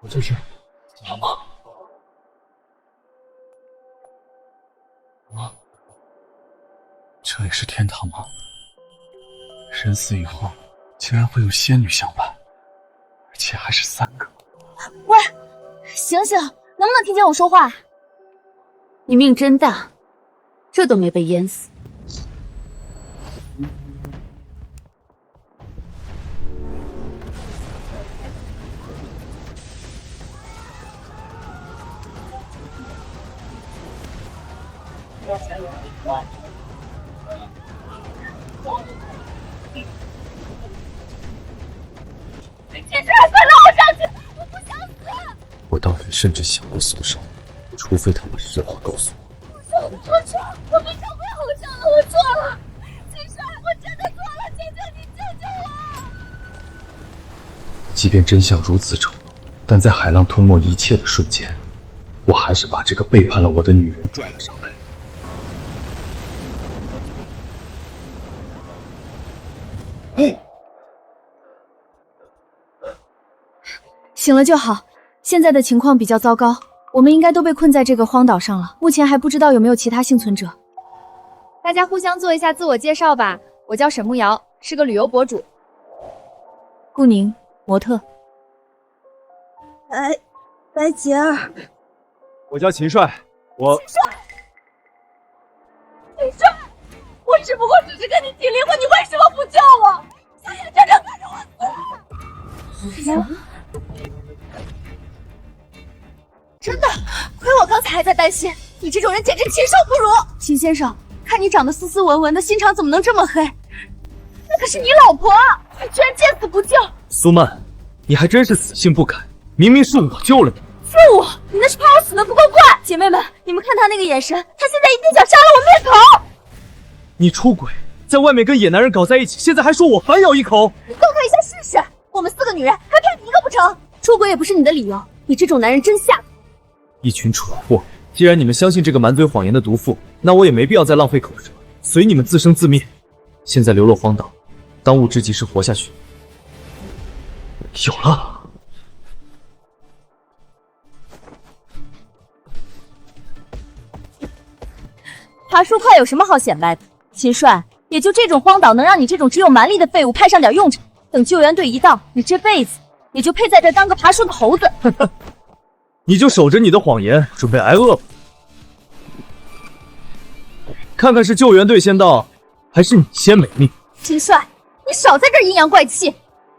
我这是怎么了吗？这也是天堂吗？人死以后竟然会有仙女相伴，而且还是3个。喂，醒醒，能不能听见我说话？你命真大，这都没被淹死。我当时甚至想过松手，除非他把实话告诉我。我错，我马上会吼上了，我错了，秦帅，我真的错了，求求你救救我！即便真相如此丑陋，但在海浪吞没一切的瞬间，我还是把这个背叛了我的女人拽了上来。醒了就好。现在的情况比较糟糕，我们应该都被困在这个荒岛上了。目前还不知道有没有其他幸存者。大家互相做一下自我介绍吧。我叫沈慕瑶，是个旅游博主。顾宁，模特。白洁儿。我叫秦帅，我。秦帅，我只不过只是跟你提离婚，你为什么不救我？想眼睁睁看着我死！什么？真的，亏我刚才还在担心，你这种人简直禽兽不如。秦先生，看你长得斯斯文文的，心肠怎么能这么黑？那可是你老婆，你居然见死不救！苏曼，你还真是死性不改，明明是我救了你。救我？你那是怕我死得不够快。姐妹们，你们看他那个眼神，他现在一定想杀了我灭口。你出轨，在外面跟野男人搞在一起，现在还说我反咬一口。你动他一下试试。我们4个女人，还骗你一个不成？出轨也不是你的理由，你这种男人真下。一群蠢货！既然你们相信这个满嘴谎言的毒妇，那我也没必要再浪费口舌，随你们自生自灭。现在流落荒岛，当务之急是活下去。有了，爬树快有什么好显摆的？秦帅，也就这种荒岛能让你这种只有蛮力的废物派上点用场。等救援队一到，你这辈子也就配在这当个爬树的猴子。你就守着你的谎言，准备挨饿吧。看看是救援队先到，还是你先没命？秦帅，你少在这儿阴阳怪气！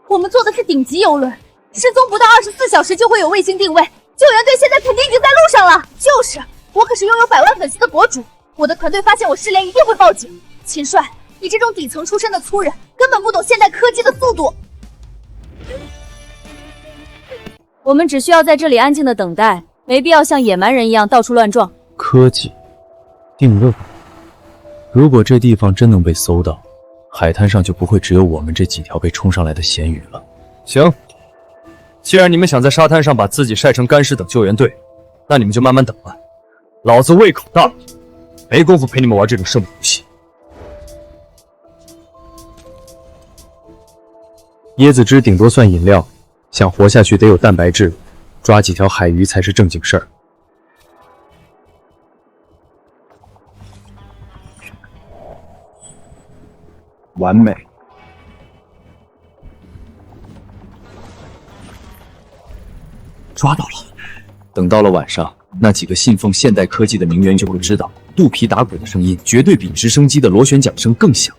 我们坐的是顶级游轮，失踪不到24小时就会有卫星定位，救援队现在肯定已经在路上了。就是，我可是拥有100万粉丝的博主，我的团队发现我失联一定会报警。秦帅，你这种底层出身的粗人，根本不懂现代科技的速度。我们只需要在这里安静的等待，没必要像野蛮人一样到处乱撞。科技定位，如果这地方真能被搜到，海滩上就不会只有我们这几条被冲上来的咸鱼了。行，既然你们想在沙滩上把自己晒成干尸等救援队，那你们就慢慢等吧。老子胃口大，没工夫陪你们玩这种生命游戏。椰子汁顶多算饮料，想活下去得有蛋白质，抓几条海鱼才是正经事儿。完美。抓到了。等到了晚上，那几个信奉现代科技的名媛就会知道，肚皮打滚的声音绝对比直升机的螺旋桨声更响。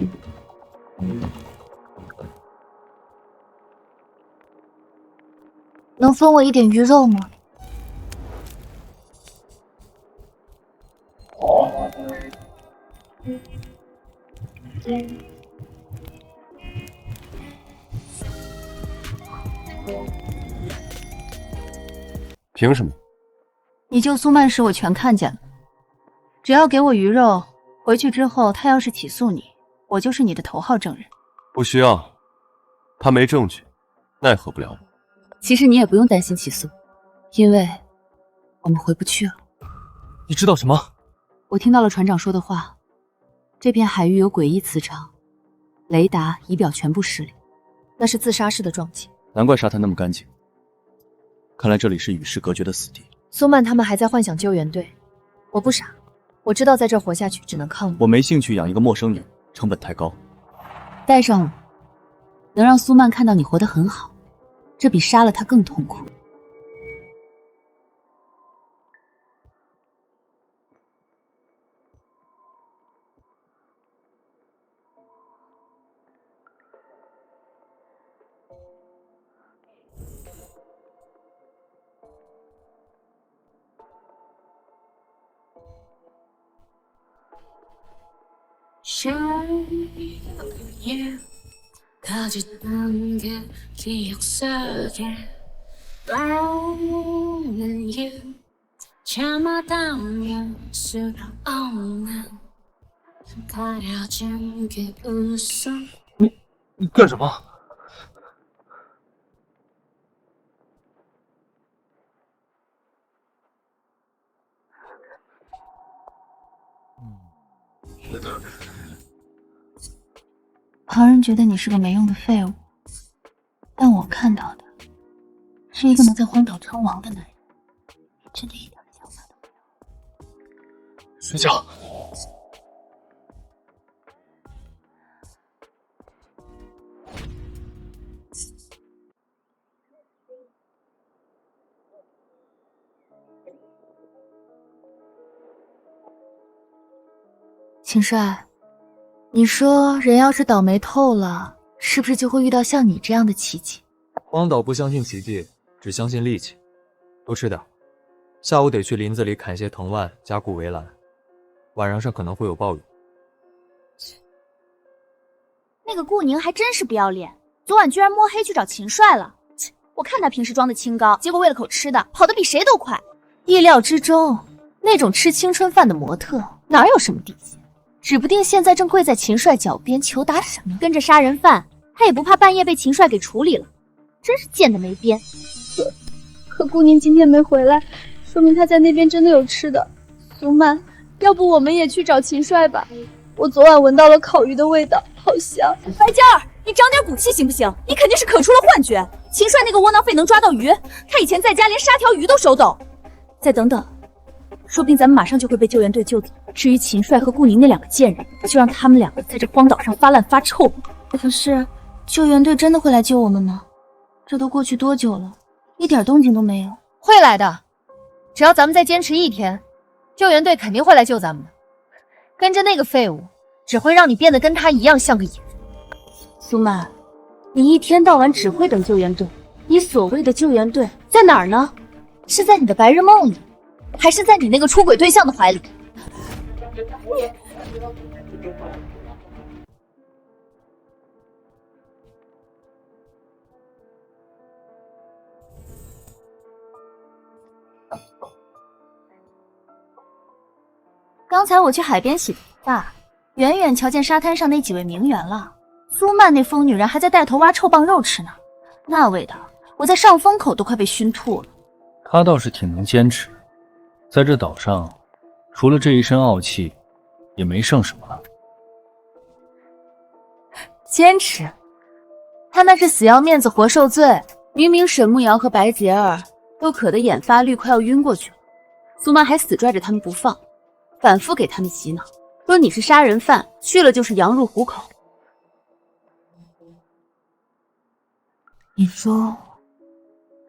能分我一点鱼肉吗？凭什么？你救苏曼时我全看见了。只要给我鱼肉，回去之后他要是起诉你，我就是你的头号证人。不需要，他没证据，奈何不了我。其实你也不用担心起诉，因为我们回不去了。你知道什么？我听到了船长说的话，这片海域有诡异磁场，雷达、仪表全部失灵，那是自杀式的撞击。难怪沙滩那么干净。看来这里是与世隔绝的死地。苏曼他们还在幻想救援队，我不傻，我知道在这活下去只能靠你。我没兴趣养一个陌生女，成本太高。带上我，能让苏曼看到你活得很好，这比杀了他更痛苦。你干什么？旁人觉得你是个没用的废物，但我看到的是一个能在荒岛称王的男人。你真的一点想法都没有。睡觉。秦帅，你说人要是倒霉透了，是不是就会遇到像你这样的奇迹？荒岛不相信奇迹，只相信力气。多吃点，下午得去林子里砍些藤蔓加固围栏，晚上可能会有暴雨。那个顾宁还真是不要脸，昨晚居然摸黑去找秦帅了。我看他平时装的清高，结果为了口吃的，跑得比谁都快。意料之中，那种吃青春饭的模特哪有什么底线？指不定现在正跪在秦帅脚边求打赏呢。跟着杀人犯，他也不怕半夜被秦帅给处理了，真是贱的没边。可顾宁今天没回来，说明他在那边真的有吃的。苏曼，要不我们也去找秦帅吧？我昨晚闻到了烤鱼的味道，好香。白尖儿，你长点骨气行不行？你肯定是可出了幻觉。秦帅那个窝囊废能抓到鱼，他以前在家连杀条鱼都收走。再等等，说不定咱们马上就会被救援队救走。至于秦帅和顾宁那两个贱人，就让他们两个在这荒岛上发烂发臭吧。可是，救援队真的会来救我们吗？这都过去多久了，一点动静都没有。会来的，只要咱们再坚持一天，救援队肯定会来救咱们的。跟着那个废物，只会让你变得跟他一样像个野人。苏曼，你一天到晚只会等救援队，你所谓的救援队在哪儿呢？是在你的白日梦里，还是在你那个出轨对象的怀里？刚才我去海边洗头发，远远瞧见沙滩上那几位名媛了。苏曼那疯女人还在带头挖臭棒肉吃呢，那味道我在上风口都快被熏吐了。他倒是挺能坚持，在这岛上，除了这一身傲气，也没剩什么了。坚持？他那是死要面子活受罪。明明沈慕瑶和白洁儿都渴得眼发绿，快要晕过去了，苏曼还死拽着他们不放，反复给他们洗脑，说你是杀人犯，去了就是羊入虎口。你说，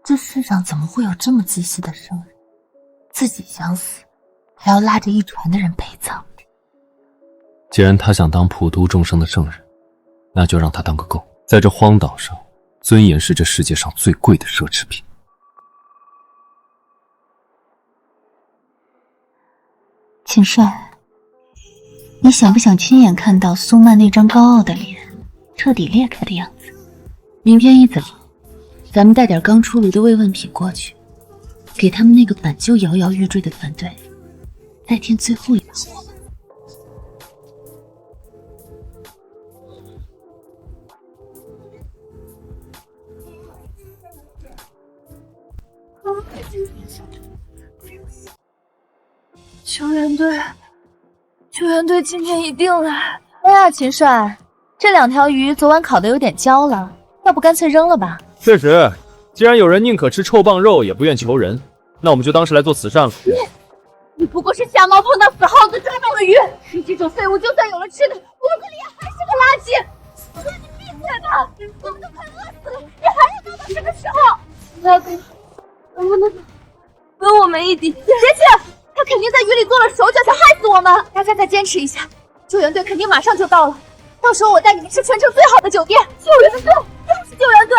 这世上怎么会有这么自私的圣人？自己想死，还要拉着一船的人陪葬。既然他想当普度众生的圣人，那就让他当个够。在这荒岛上，尊严是这世界上最贵的奢侈品。秦帅，你想不想亲眼看到苏曼那张高傲的脸彻底裂开的样子？明天一早，咱们带点刚出炉的慰问品过去，给他们那个本就摇摇欲坠的团队再添最后一把火。救援队今天一定来。哎呀，秦帅，这2条鱼昨晚烤得有点焦了，要不干脆扔了吧？确实，既然有人宁可吃臭棒肉也不愿求人，那我们就当是来做慈善了。你不过是瞎猫碰到死耗子抓到了鱼，你这种废物就算有了吃的，骨子里也还是个垃圾。苏曼，你闭嘴吧！我们都快饿死了，你还要闹到什么时候？大哥，能不能分我们一滴？别去！他肯定在鱼里做了手脚，想害死我们。大家再坚持一下，救援队肯定马上就到了。到时候我带你们吃全城最好的酒店。救援队，又是救援队！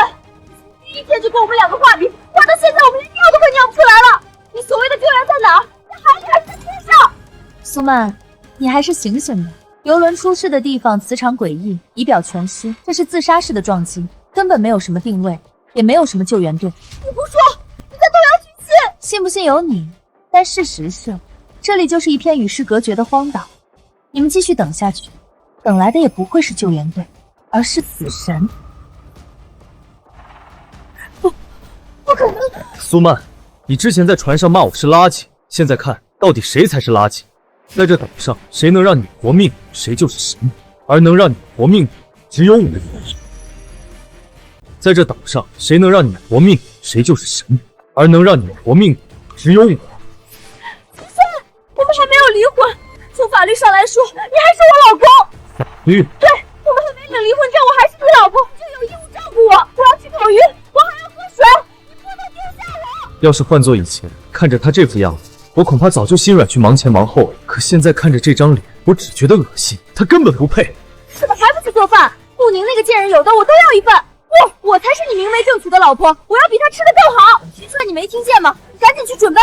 第一天就跟我们两个画饼，画到现在我们连尿都快尿不出来了。你所谓的救援在哪儿？在海里还是在天上？苏曼，你还是醒醒吧。游轮出事的地方磁场诡异，仪表全失，这是自杀式的撞击，根本没有什么定位，也没有什么救援队。你胡说！你在动摇军心！信不信由你，但事实是，这里就是一片与世隔绝的荒岛。你们继续等下去，等来的也不会是救援队，而是死神。不可能！苏曼，你之前在船上骂我是垃圾，现在看到底谁才是垃圾？在这岛上，谁能让你活命，谁就是神，而能让你活命的只有我。在这岛上，谁能让你活命，谁就是神，而能让你活命的只有我。我们还没有离婚，从法律上来说，你还是我老公。法律？对，我们还没领离婚证，我还是你老婆，就有义务照顾我。我要去烤鱼，我还要喝水，你不能丢下我。要是换做以前，看着他这副样子，我恐怕早就心软去忙前忙后了。可现在看着这张脸，我只觉得恶心，他根本不配。怎么还不去做饭？顾宁那个贱人有的我都要一份。我才是你明媒正娶的老婆，我要比她吃的更好。徐帅，你没听见吗？赶紧去准备。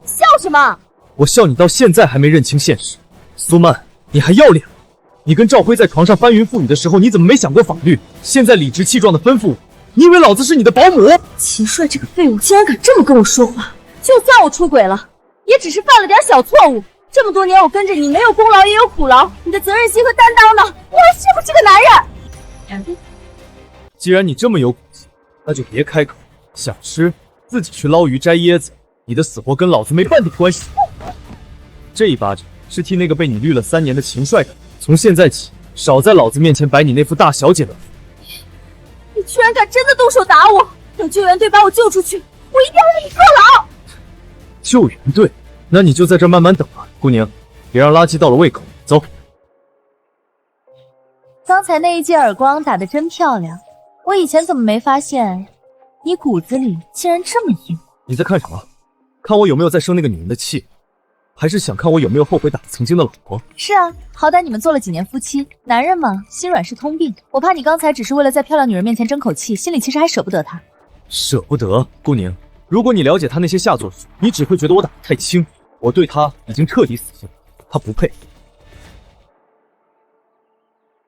笑什么？我笑你到现在还没认清现实。苏曼，你还要脸吗？你跟赵辉在床上翻云覆雨的时候，你怎么没想过法律？现在理直气壮的吩咐我，你以为老子是你的保姆？秦帅这个废物竟然敢这么跟我说话！就算我出轨了，也只是犯了点小错误。这么多年我跟着你，没有功劳也有苦劳，你的责任心和担当呢？我还是不是个男人？既然你这么有骨气，那就别开口。想吃自己去捞鱼摘椰子，你的死活跟老子没半点关系。这一巴掌是替那个被你绿了3年的秦帅的。从现在起，少在老子面前摆你那副大小姐的。你居然敢真的动手打我！等救援队把我救出去，我一定要让你坐牢！救援队？那你就在这儿慢慢等吧，姑娘，别让垃圾到了胃口。走。刚才那一记耳光打得真漂亮，我以前怎么没发现，你骨子里竟然这么硬？你在看什么？看我有没有在生那个女人的气，还是想看我有没有后悔打曾经的老婆？是啊，好歹你们做了几年夫妻，男人嘛，心软是通病。我怕你刚才只是为了在漂亮女人面前争口气，心里其实还舍不得她。舍不得？顾宁，如果你了解她那些下作术，你只会觉得我打得太轻。我对她已经彻底死心，她不配。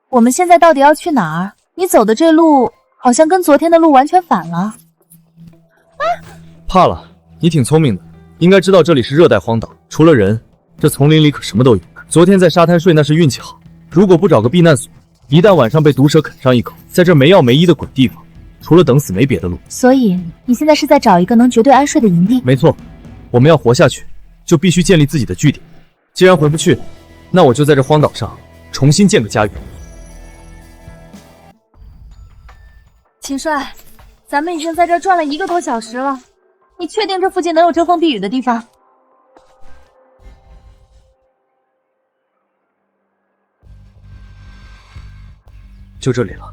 我们现在到底要去哪儿？你走的这路好像跟昨天的路完全反了。怕了，你挺聪明的，应该知道这里是热带荒岛，除了人，这丛林里可什么都有。昨天在沙滩睡那是运气好，如果不找个避难所，一旦晚上被毒蛇啃上一口，在这没药没医的鬼地方，除了等死没别的路。所以你现在是在找一个能绝对安睡的营地？没错，我们要活下去，就必须建立自己的据点。既然回不去，那我就在这荒岛上重新建个家园。秦帅，咱们已经在这转了1个多小时了，你确定这附近能有遮风避雨的地方？就这里了。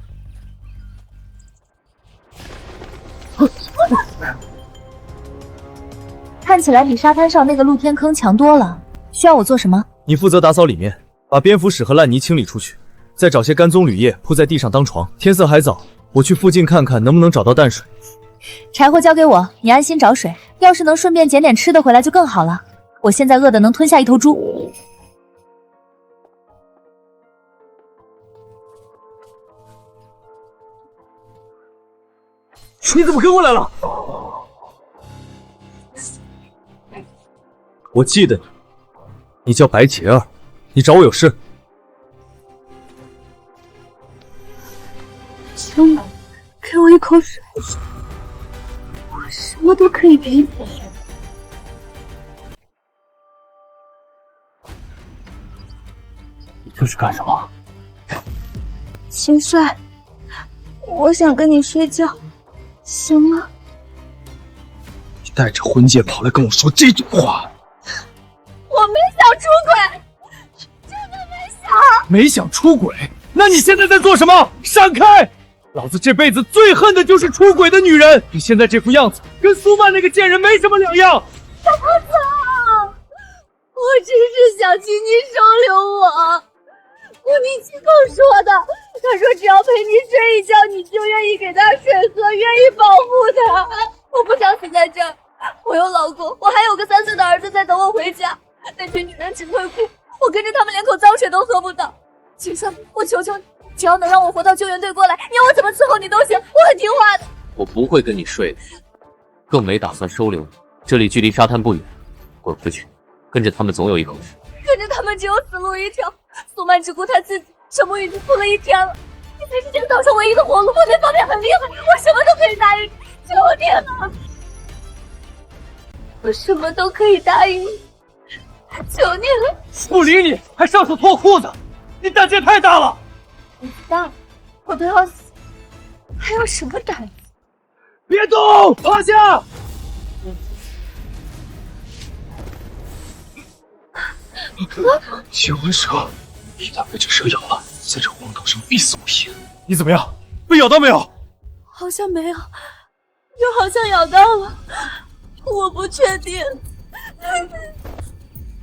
看起来比沙滩上那个露天坑强多了。需要我做什么？你负责打扫里面，把蝙蝠屎和烂泥清理出去，再找些干棕榈叶铺在地上当床。天色还早，我去附近看看能不能找到淡水。柴火交给我，你安心找水。要是能顺便捡点吃的回来就更好了。我现在饿得能吞下一头猪。你怎么跟过来了？我记得你，你叫白洁儿，你找我有事？兄弟，给我一口水，我什么都可以给你。你这是干什么？秦帅，我想跟你睡觉，行了。你带着婚戒跑来跟我说这种话，我没想出轨，真的没想。没想出轨？那你现在在做什么？闪开！老子这辈子最恨的就是出轨的女人。你现在这副样子，跟苏曼那个贱人没什么两样。大嫂，我只是想请你收留我。顾宁亲口说的，他说只要陪你睡一觉，你就愿意给他水喝，愿意保护他。我不想死在这儿，我有老公，我还有个3岁的儿子在等我回家。那群女人只会哭，我跟着他们连口脏水都喝不到。秦帅，我求求你，只要能让我活到救援队过来，你要我怎么伺候你都行，我很听话的。我不会跟你睡的，更没打算收留你。这里距离沙滩不远，滚回去，跟着他们总有一口实。跟着他们只有死路一条。苏曼只顾他自己，沉默已经哭了1天了。你才是这个岛上唯一的活路，我那方面很厉害，我什么都可以答应你，求你了，我什么都可以答应你，求你了。不理你，还上手脱裤子，你胆子也太大了！你大，我都要死，还有什么胆子？别动，趴下！九纹蛇，一旦被这蛇咬了，在这荒岛上必死无疑。你怎么样？被咬到没有？好像没有，又好像咬到了，我不确定。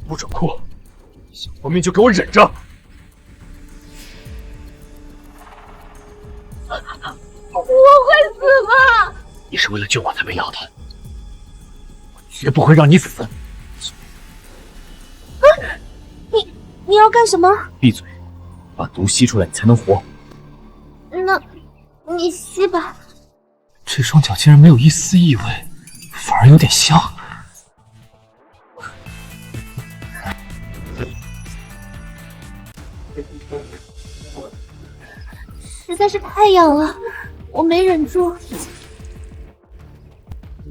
不准哭，想活命就给我忍着！我会死吗？你是为了救我才被咬的，我绝不会让你死。你要干什么？闭嘴，把毒吸出来，你才能活。那，你吸吧。这双脚竟然没有一丝异味，反而有点香。实在是太痒了，我没忍住。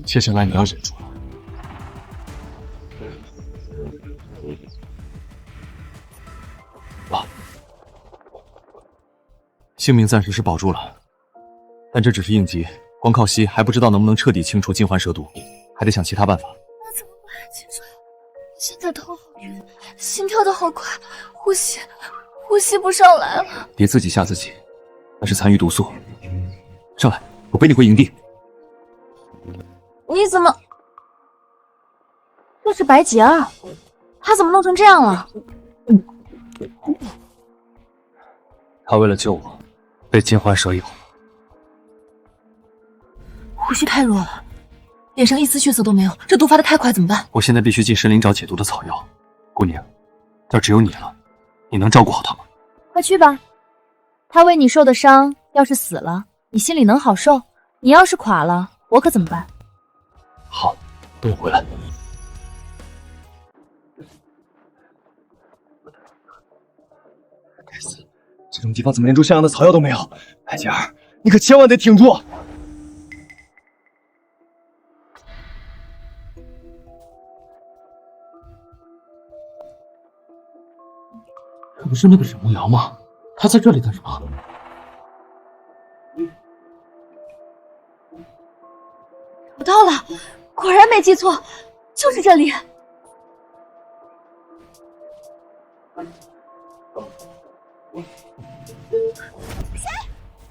接下来你要忍住了。性命暂时是保住了，但这只是应急，光靠吸还不知道能不能彻底清除金环蛇毒，还得想其他办法。那怎么办，秦帅？现在头好晕，心跳的好快，呼吸不上来了。别自己吓自己，那是残余毒素。上来，我背你回营地。你怎么？这是白洁儿，她怎么弄成这样了？他为了救我，被金环蛇咬。呼吸太弱了，脸上一丝血色都没有，这毒发的太快，怎么办？我现在必须进森林找解毒的草药。姑娘，这儿只有你了，你能照顾好他吗？快去吧。他为你受的伤，要是死了，你心里能好受？你要是垮了，我可怎么办？好，等我回来。该死，这种地方怎么连株像样的草药都没有？白洁儿，你可千万得挺住！这不是那个沈梦瑶吗？她在这里干什么？找到了，果然没记错，就是这里。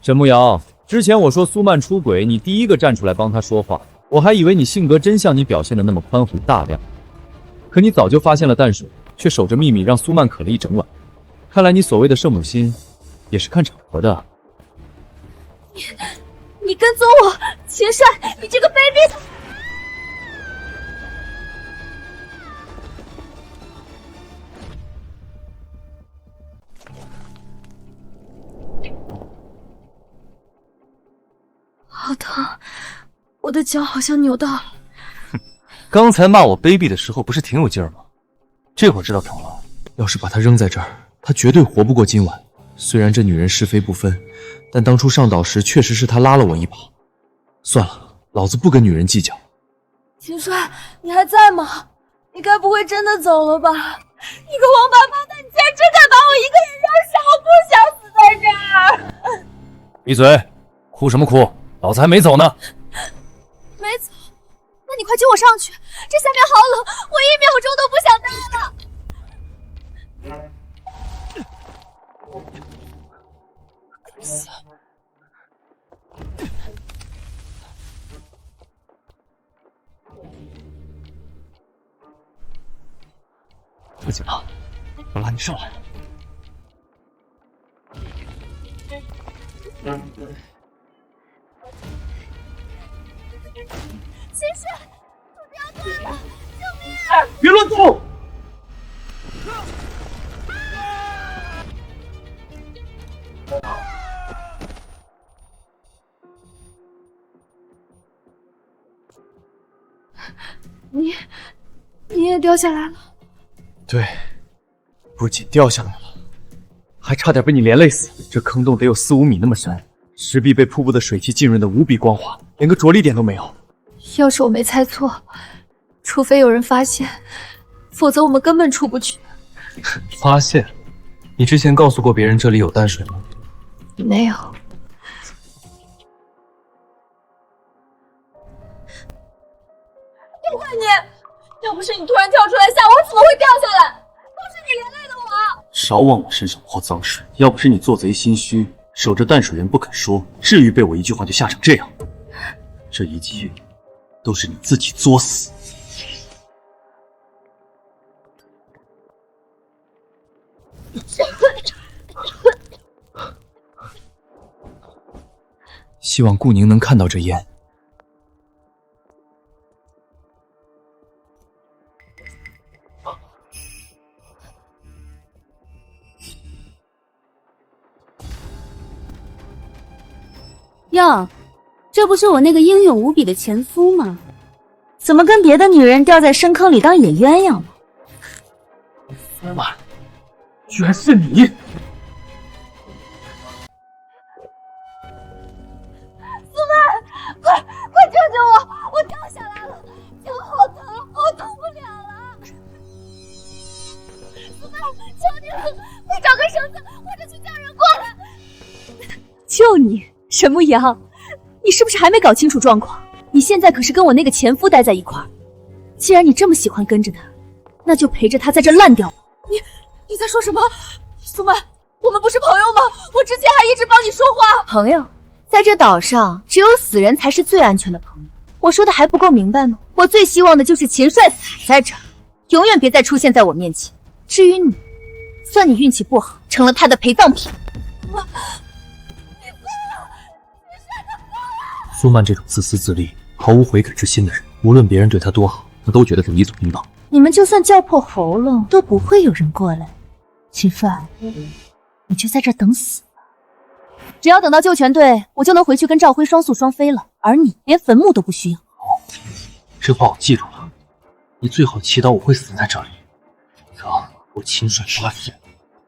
沈慕瑶，之前我说苏曼出轨，你第一个站出来帮她说话，我还以为你性格真像你表现的那么宽宏大量，可你早就发现了淡水，却守着秘密让苏曼渴了一整晚。看来你所谓的圣母心，也是看场合的。你跟踪我，秦帅，你这个卑鄙！好疼，我的脚好像扭到了。刚才骂我卑鄙的时候，不是挺有劲儿吗？这会儿知道疼了。要是把她扔在这儿，她绝对活不过今晚。虽然这女人是非不分，但当初上岛时确实是她拉了我一把。算了，老子不跟女人计较。秦帅，你还在吗？你该不会真的走了吧？你个王八蛋，你竟然真敢把我一个人扔下！我不想死在这儿！闭嘴！哭什么哭？老子还没走呢！没走，那你快救我上去，这下面好冷，我1秒钟都不想待了。不行了，我拉你上来。秦帅，我不要断了，救命！别乱动！你也掉下来了。对，不仅掉下来了，还差点被你连累死。这坑洞得有4、5米那么深，石壁被瀑布的水汽浸润得无比光滑，连个着力点都没有。要是我没猜错，除非有人发现，否则我们根本出不去。发现？你之前告诉过别人这里有淡水吗？没有。都怪你！要不是你突然跳出来吓我，怎么会掉下来？都是你连累的我！少往我身上泼脏水！要不是你做贼心虚，守着淡水人不肯说，至于被我一句话就吓成这样？这一切都是你自己作死。希望顾宁能看到这烟。哟，这不是我那个英勇无比的前夫吗？怎么跟别的女人掉在深坑里当野鸳鸯了？苏曼，居然是你！快救救我！我掉下来了，脚好疼，我动不了了。苏曼，求你了，快找个绳子，或者去叫人过来。就你，沈牧阳，你是不是还没搞清楚状况？你现在可是跟我那个前夫待在一块儿，既然你这么喜欢跟着他，那就陪着他在这烂掉吧。你在说什么？苏曼，我们不是朋友吗？我之前还一直帮你说话。朋友，在这岛上，只有死人才是最安全的朋友。我说的还不够明白吗？我最希望的就是秦帅死在这儿，永远别再出现在我面前。至于你，算你运气不好，成了他的陪葬品。苏曼这种自私自利、毫无悔改之心的人，无论别人对他多好，他都觉得是理所应当。你们就算叫破喉咙，都不会有人过来。秦帅，你就在这儿等死吧。只要等到救全队，我就能回去跟赵辉双宿双飞了。而你连坟墓都不需要。这话我记住了。你最好祈祷我会死在这里。可我秦帅发誓，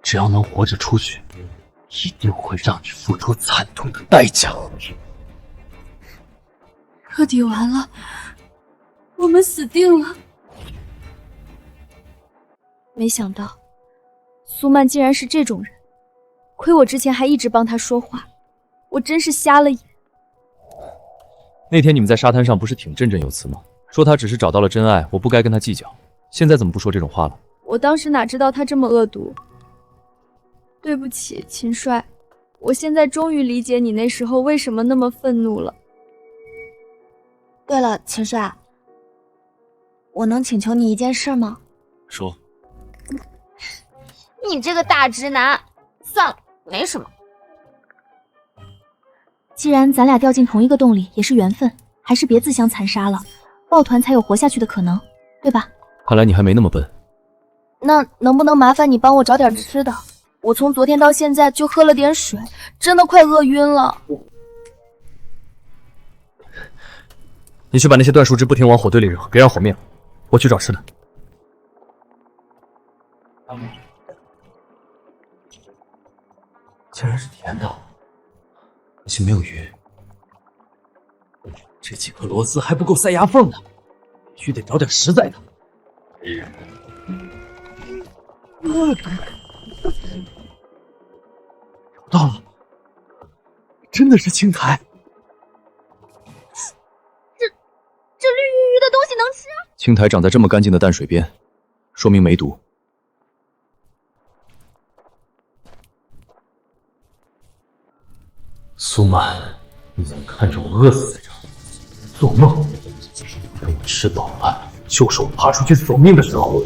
只要能活着出去，一定会让你付出惨痛的代价。彻底完了，我们死定了。没想到苏曼竟然是这种人，亏我之前还一直帮他说话，我真是瞎了眼。那天你们在沙滩上不是挺振振有词吗？说他只是找到了真爱，我不该跟他计较。现在怎么不说这种话了？我当时哪知道他这么恶毒。对不起，秦帅，我现在终于理解你那时候为什么那么愤怒了。对了，秦帅，我能请求你一件事吗？说。你这个大直男，算了，没什么。既然咱俩掉进同一个洞里也是缘分，还是别自相残杀了，抱团才有活下去的可能，对吧？看来你还没那么笨。那能不能麻烦你帮我找点吃的？我从昨天到现在就喝了点水，真的快饿晕了。你去把那些断树枝不停往火堆里扔，别让火灭了。我去找吃的。竟然是甜的，可惜没有鱼。这几颗螺丝还不够塞牙缝呢，必须得找点实在的。找到了，真的是青苔。青苔长在这么干净的淡水边，说明没毒。苏曼，你想看着我饿死在这儿？做梦！等我吃饱了，就是我爬出去索命的时候。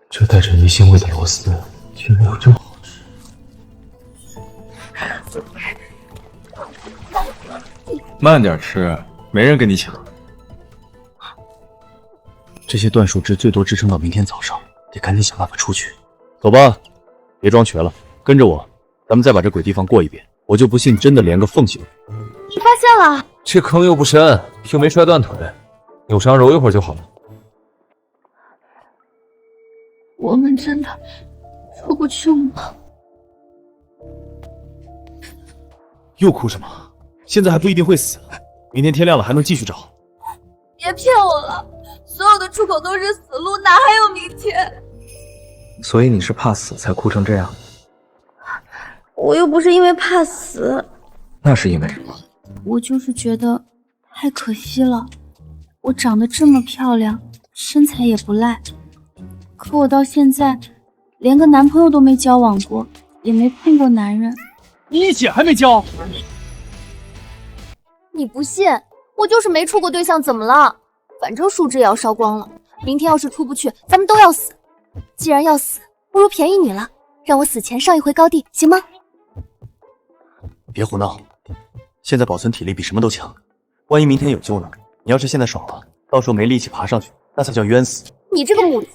这带着鱼腥味的螺丝，居然有这么好吃！慢点吃，没人跟你抢。这些断树枝最多支撑到明天早上，得赶紧想办法出去。走吧，别装瘸了，跟着我，咱们再把这鬼地方过一遍。我就不信真的连个缝隙都没有。你发现了？这坑又不深，又没摔断腿，扭伤揉一会儿就好了。我们真的出不去吗？又哭什么？现在还不一定会死，明天天亮了还能继续找。别骗我了，所有的出口都是死路，哪还有明天？所以你是怕死才哭成这样？我又不是因为怕死，那是因为什么？我就是觉得太可惜了。我长得这么漂亮，身材也不赖，可我到现在连个男朋友都没交往过，也没碰过男人。你姐还没交？你不信？我就是没处过对象，怎么了？反正树枝也要烧光了，明天要是出不去，咱们都要死。既然要死，不如便宜你了，让我死前上一回高地，行吗？别胡闹，现在保存体力比什么都强，万一明天有救呢？你要是现在爽了，到时候没力气爬上去，那才叫冤死。你这个母鸡！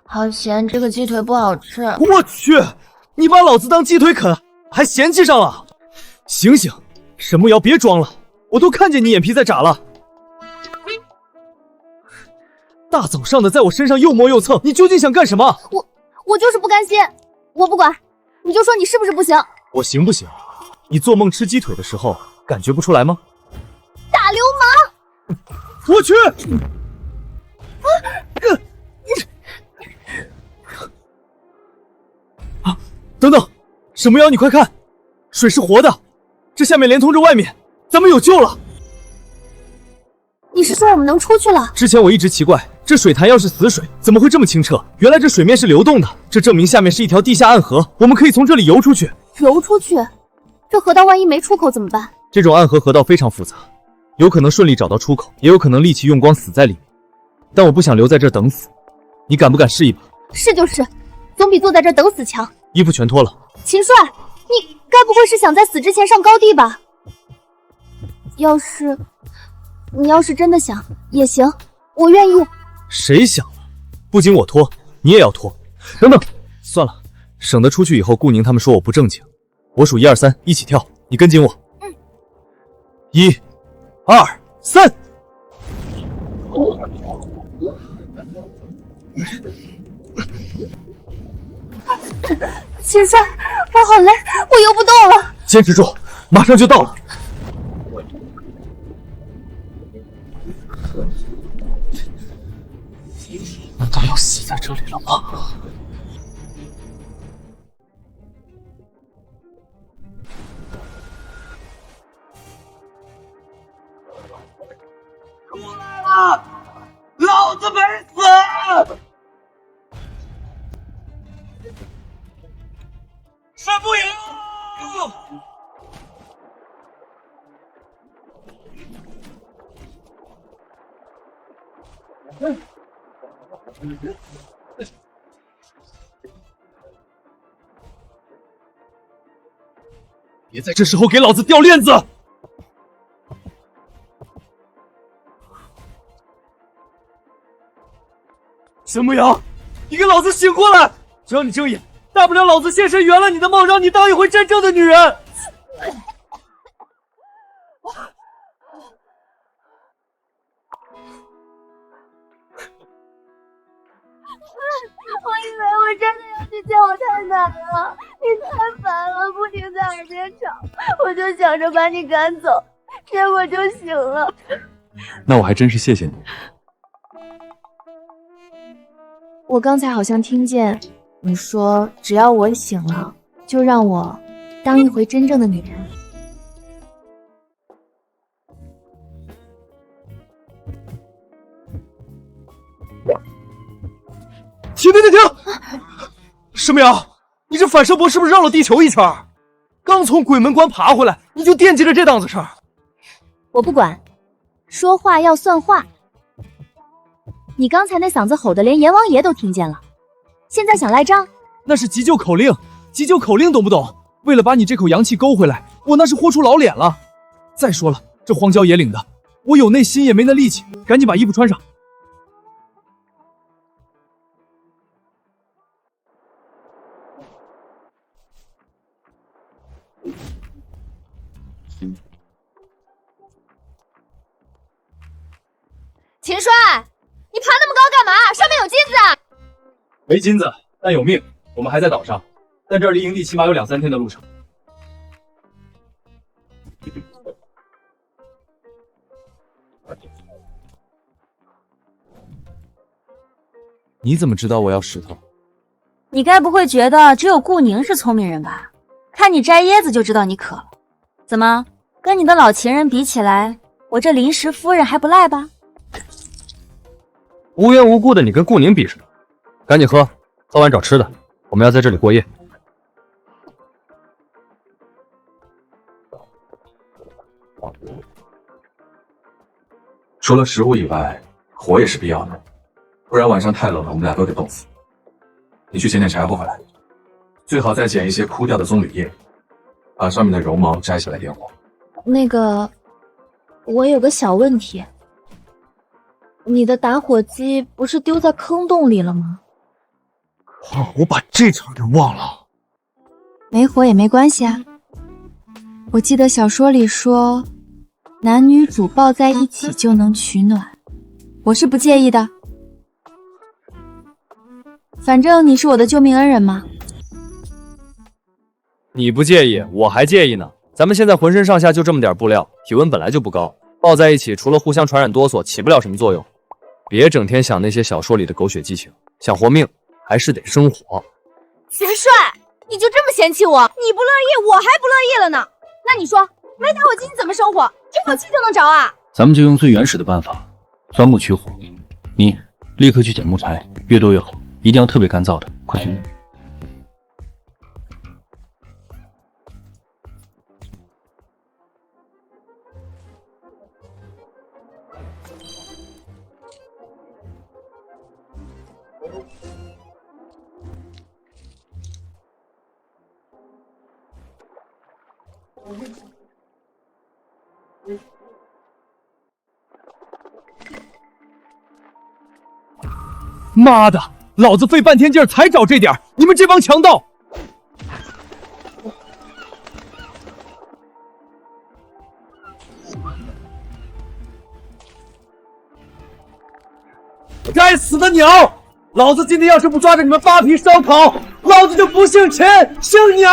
好咸，这个鸡腿不好吃。我去，你把老子当鸡腿啃，还嫌弃上了？醒醒，沈慕瑶，别装了，我都看见你眼皮在眨了。大早上的在我身上又摸又蹭，你究竟想干什么？我就是不甘心，我不管，你就说你是不是不行？我行不行？你做梦吃鸡腿的时候感觉不出来吗？大流氓！我去！等等，沈慕瑶，你快看，水是活的，这下面连通着外面，咱们有救了。你是说我们能出去了？之前我一直奇怪，这水潭要是死水，怎么会这么清澈？原来这水面是流动的，这证明下面是一条地下暗河，我们可以从这里游出去。游出去？这河道万一没出口怎么办？这种暗河河道非常复杂，有可能顺利找到出口，也有可能力气用光死在里面。但我不想留在这等死，你敢不敢试一把？是就是，总比坐在这等死强。衣服全脱了。秦帅，你该不会是想在死之前上高地吧？你要是真的想也行，我愿意。谁想了？不仅我脱，你也要脱。等等，算了，省得出去以后顾宁他们说我不正经。我数1、2、3，一起跳，你跟紧我。1、2、3。秦帅，我好累，我游不动了。坚持住，马上就到了。难道要死在这里了吗？出来了，老子没死！沈不赢！别在这时候给老子掉链子！沈慕瑶，你给老子醒过来！只要你睁眼，大不了老子现身圆了你的梦，让你当一回真正的女人。我以为我真的要去见我太奶了，你太烦了，不停在耳边吵，我就想着把你赶走，结果就醒了。那我还真是谢谢你。我刚才好像听见你说，只要我醒了，就让我当一回真正的女人。停！师苗，你这反射波是不是绕了地球一圈？刚从鬼门关爬回来，你就惦记着这档子事儿？我不管，说话要算话。你刚才那嗓子吼的，连阎王爷都听见了。现在想赖账？那是急救口令，急救口令懂不懂？为了把你这口阳气勾回来，我那是豁出老脸了。再说了，这荒郊野岭的，我有那心也没那力气，赶紧把衣服穿上。秦帅，你爬那么高干嘛？上面有金子啊！没金子，但有命。我们还在岛上，但这儿离营地起码有2、3天的路程。你怎么知道我要石头？你该不会觉得只有顾宁是聪明人吧？看你摘椰子就知道你渴了。怎么，跟你的老情人比起来，我这临时夫人还不赖吧？无缘无故的你跟顾宁比什么？赶紧喝，喝完找吃的，我们要在这里过夜。除了食物以外，火也是必要的，不然晚上太冷了，我们俩都得冻死。你去捡点柴火回来，最好再捡一些枯掉的棕榈叶，把上面的绒毛摘下来点火。那个，我有个小问题。你的打火机不是丢在坑洞里了吗？我把这茬给忘了。没火也没关系啊。我记得小说里说，男女主抱在一起就能取暖，我是不介意的。反正你是我的救命恩人嘛。你不介意，我还介意呢。咱们现在浑身上下就这么点布料，体温本来就不高，抱在一起除了互相传染哆嗦，起不了什么作用。别整天想那些小说里的狗血激情，想活命还是得生活。秦帅，你就这么嫌弃我？你不乐意，我还不乐意了呢。那你说，没打火机你怎么生火？这口气就能着啊？咱们就用最原始的办法，钻木取火。你立刻去捡木材，越多越好，一定要特别干燥的，快去！妈的，老子费半天劲儿才找这点，你们这帮强盗！该死的鸟！老子今天要是不抓着你们扒皮烧烤，老子就不姓陈，姓鸟！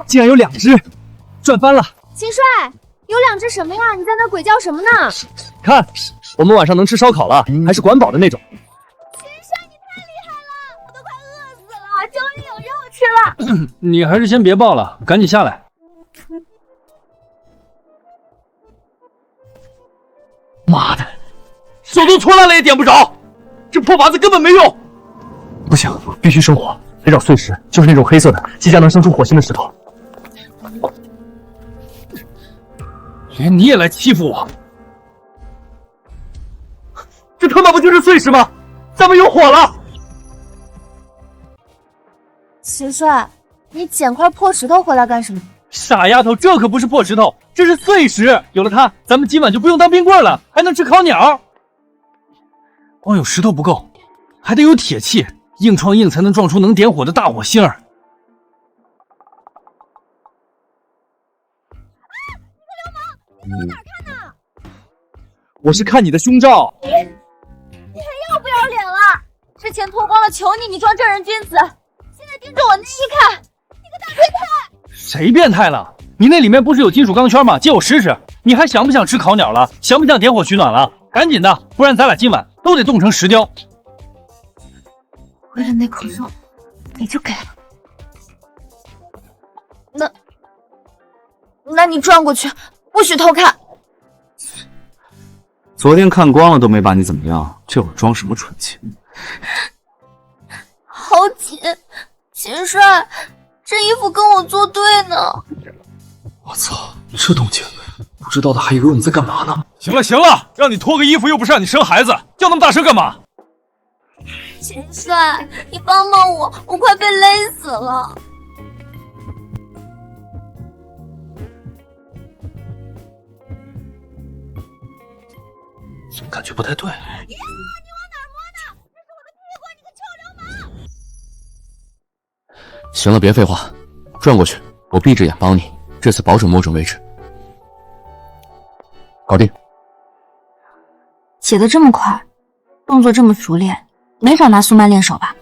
竟然有2只，赚翻了！秦帅，有2只什么呀？你在那鬼叫什么呢？看，我们晚上能吃烧烤了，还是管饱的那种。秦帅，你太厉害了，我都快饿死了，终于有肉吃了。你还是先别抱了，赶紧下来。妈的，手都搓烂了也点不着，这破法子根本没用。不行，必须生火，得找碎石，就是那种黑色的，即将能生出火星的石头。连你也来欺负我！这他妈不就是碎石吗？咱们有火了！秦帅，你捡块破石头回来干什么？傻丫头，这可不是破石头，这是碎石。有了它，咱们今晚就不用当冰棍了，还能吃烤鸟。光有石头不够，还得有铁器，硬撞硬才能撞出能点火的大火星儿。我是看你的胸罩。你还要不要脸了？之前脱光了求你，你装正人君子，现在盯着我内衣看，你个大变态！谁变态了？你那里面不是有金属钢圈吗？借我试试。你还想不想吃烤鸟了？想不想点火取暖了？赶紧的，不然咱俩今晚都得冻成石雕。为了那口肉，你就给了。那你转过去，不许偷看。昨天看光了都没把你怎么样，这会儿装什么纯情？好紧，秦帅，这衣服跟我作对呢。我操，这动静，不知道的还以为我们在干嘛呢。行了行了，让你脱个衣服又不是让你生孩子，叫那么大声干嘛？秦帅，你帮帮我，我快被勒死了。怎么感觉不太对？呀，你往哪摸呢？这是我的屁股，你个臭流氓！行了，别废话，转过去，我闭着眼帮你，这次保准摸准位置。搞定。写的这么快，动作这么熟练，没少拿苏曼练手吧？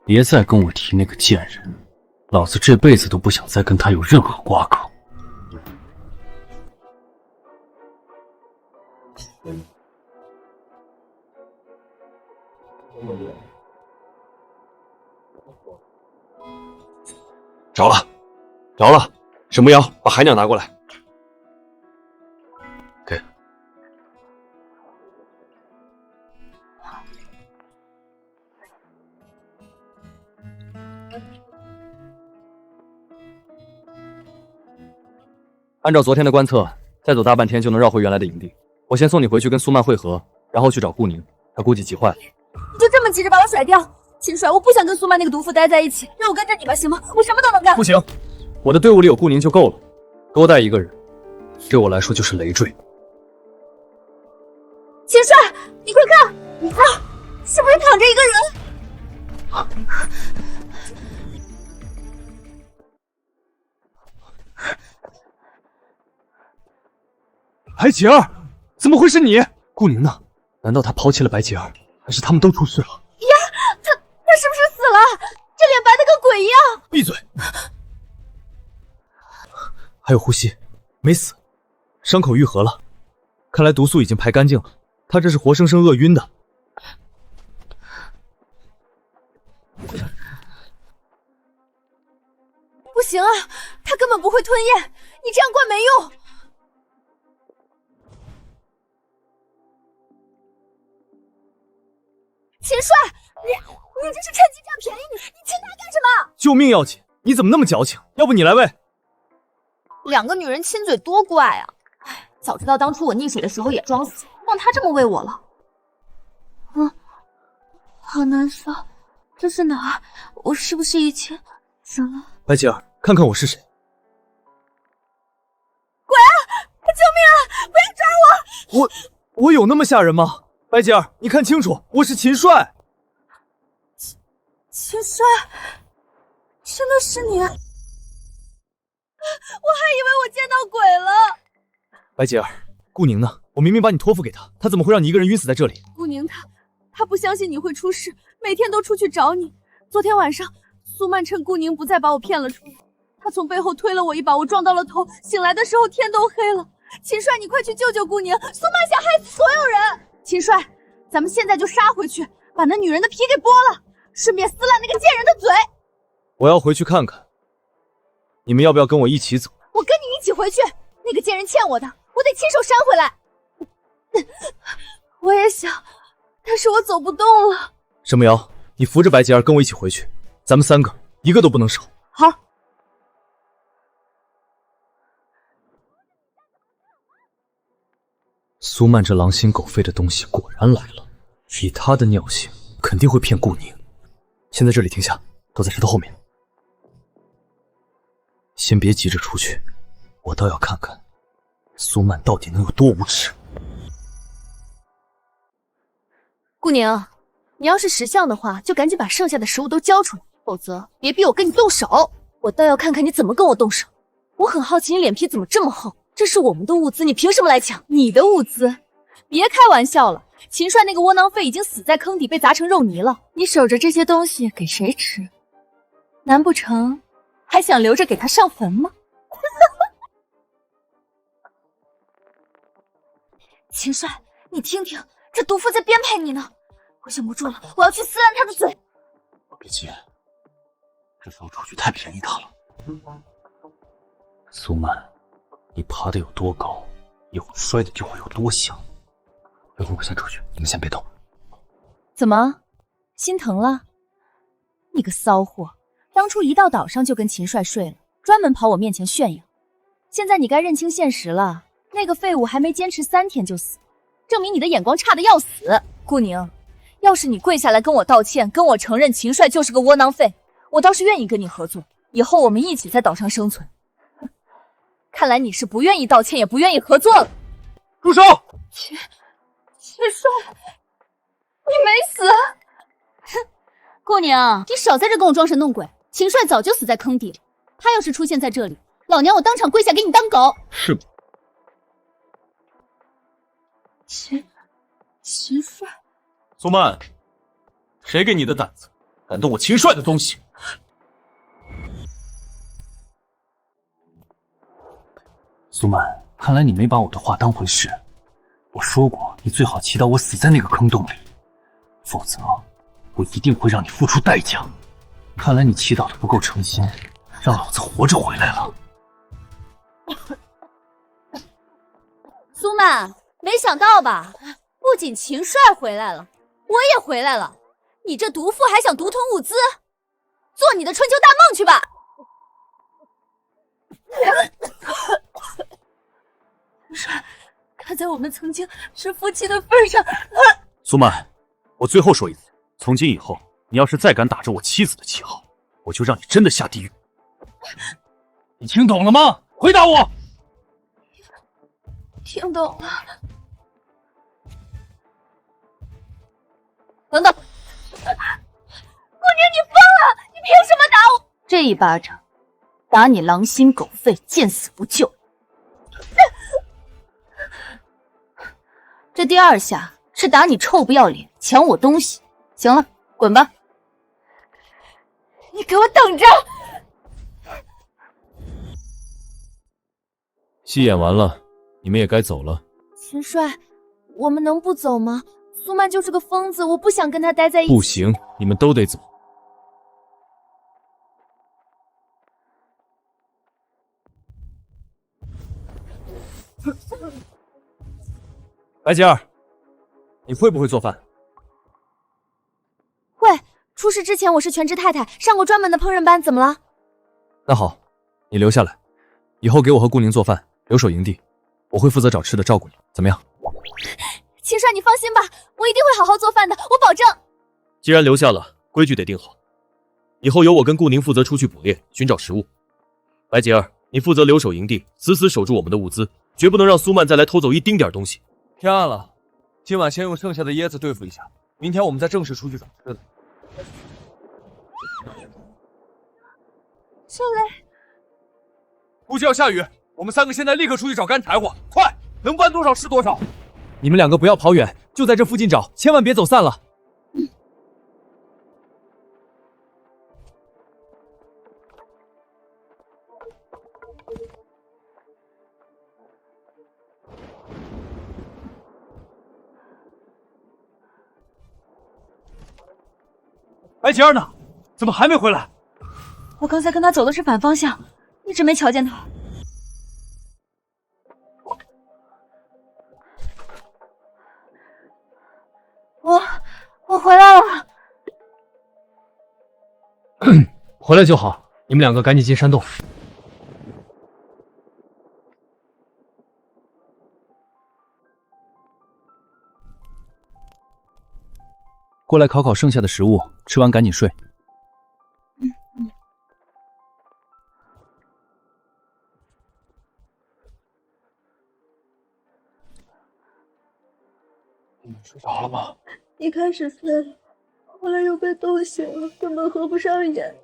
别再跟我提那个贱人，老子这辈子都不想再跟他有任何瓜葛。着了，着了！沈牧瑶，把海鸟拿过来。给。按照昨天的观测，再走大半天就能绕回原来的营地。我先送你回去跟苏曼会合，然后去找顾宁，他估计急坏了。你就这么急着把我甩掉？秦帅，我不想跟苏曼那个毒妇待在一起，让我跟着你吧，行吗？我什么都能干。不行，我的队伍里有顾宁就够了，多带一个人，对我来说就是累赘。秦帅，你快看，你看，是不是躺着一个人？白洁儿，怎么会是你？顾宁呢？难道他抛弃了白洁儿，还是他们都出事了？呀，他是不是死了？这脸白的跟鬼一样。闭嘴！还有呼吸，没死，伤口愈合了，看来毒素已经排干净了。他这是活生生饿晕的。不行啊，他根本不会吞咽，你这样灌没用。秦帅，你这是趁机占便宜，你亲他干什么？救命要紧，你怎么那么矫情？要不你来喂。两个女人亲嘴多怪啊！哎，早知道当初我溺水的时候也装死，让他这么喂我了。好难受，这是哪儿？我是不是以前死了？白洁儿，看看我是谁。鬼啊！救命啊！不要抓我！我有那么吓人吗？白洁儿，你看清楚，我是秦帅。秦帅，真的是你！我还以为我见到鬼了。白洁儿，顾宁呢？我明明把你托付给他，他怎么会让你一个人晕死在这里？顾宁他不相信你会出事，每天都出去找你。昨天晚上，苏曼趁顾宁不在把我骗了出来，他从背后推了我一把，我撞到了头，醒来的时候天都黑了。秦帅，你快去救救顾宁，苏曼想害死所有人。秦帅，咱们现在就杀回去，把那女人的皮给剥了，顺便撕烂那个贱人的嘴。我要回去看看，你们要不要跟我一起走？我跟你一起回去，那个贱人欠我的，我得亲手扇回来。我也想，但是我走不动了。沈牧瑶，你扶着白洁儿跟我一起回去，咱们三个一个都不能少。好。苏曼这狼心狗肺的东西果然来了，以他的尿性，肯定会骗顾宁。先在这里停下，躲在石头后面。先别急着出去，我倒要看看苏曼到底能有多无耻。顾宁，你要是识相的话，就赶紧把剩下的食物都交出来，否则别逼我跟你动手。我倒要看看你怎么跟我动手。我很好奇你脸皮怎么这么厚，这是我们的物资，你凭什么来抢？你的物资别开玩笑了，秦帅那个窝囊废已经死在坑底，被砸成肉泥了。你守着这些东西给谁吃？难不成还想留着给他上坟吗？秦帅，你听听，这毒妇在编排你呢！我忍不住了，我要去撕烂他的嘴。别急，这艘出去太便宜他了。苏曼，你爬得有多高，一会儿摔的就会有多响。要不我先出去，你们先别动。怎么，心疼了？你个骚货，当初一到岛上就跟秦帅睡了，专门跑我面前炫耀。现在你该认清现实了，那个废物还没坚持3天就死，证明你的眼光差的要死。顾宁，要是你跪下来跟我道歉，跟我承认秦帅就是个窝囊废，我倒是愿意跟你合作，以后我们一起在岛上生存。看来你是不愿意道歉，也不愿意合作了。住手！秦帅，你没死！顾宁，你少在这跟我装神弄鬼。秦帅早就死在坑底了，他要是出现在这里，老娘我当场跪下给你当狗。是吗？秦帅，苏曼，谁给你的胆子，敢动我秦帅的东西？苏曼，看来你没把我的话当回事。我说过，你最好祈祷我死在那个坑洞里，否则我一定会让你付出代价。看来你祈祷的不够诚心，让老子活着回来了。苏曼，没想到吧？不仅秦帅回来了，我也回来了。你这毒妇还想独吞物资？做你的春秋大梦去吧！看在我们曾经是夫妻的份上，苏曼，我最后说一次，从今以后，你要是再敢打着我妻子的旗号，我就让你真的下地狱。你听懂了吗？回答我。听懂了。等等，顾宁，你疯了！你凭什么打我？这一巴掌，打你狼心狗肺，见死不救。这第2下是打你臭不要脸，抢我东西。行了，滚吧！你给我等着！戏演完了，你们也该走了。秦帅，我们能不走吗？苏曼就是个疯子，我不想跟他待在一起。不行，你们都得走。白洁儿，你会不会做饭？会，出事之前我是全职太太，上过专门的烹饪班，怎么了？那好，你留下来，以后给我和顾宁做饭，留守营地，我会负责找吃的，照顾你，怎么样？秦帅，你放心吧，我一定会好好做饭的，我保证。既然留下了，规矩得定好。以后由我跟顾宁负责出去捕猎，寻找食物。白洁儿，你负责留守营地，死死守住我们的物资，绝不能让苏曼再来偷走一丁点东西。天暗了，今晚先用剩下的椰子对付一下，明天我们再正式出去找吃的。少雷，估计要下雨，我们3个现在立刻出去找干柴火，快，能搬多少是多少。你们2个不要跑远，就在这附近找，千万别走散了。白洁儿呢？怎么还没回来？我刚才跟他走的是反方向，一直没瞧见他。我回来了。回来就好，你们2个赶紧进山洞。过来烤烤剩下的食物，吃完赶紧睡。你们睡着了吗？一开始睡了，后来又被冻醒了，根本合不上眼。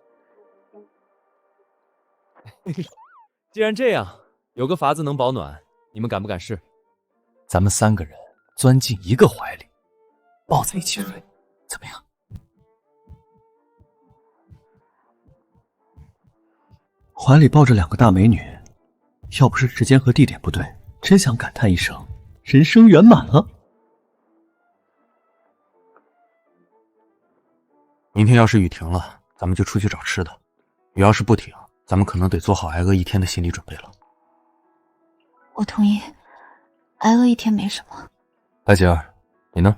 既然这样，有个法子能保暖，你们敢不敢试？咱们3个人钻进一个怀里，抱在一起睡，怎么样？怀里抱着2个大美女，要不是时间和地点不对，真想感叹一声人生圆满了。明天要是雨停了，咱们就出去找吃的；雨要是不停，咱们可能得做好挨饿1天的心理准备了。我同意，挨饿1天没什么。白姐儿，你呢？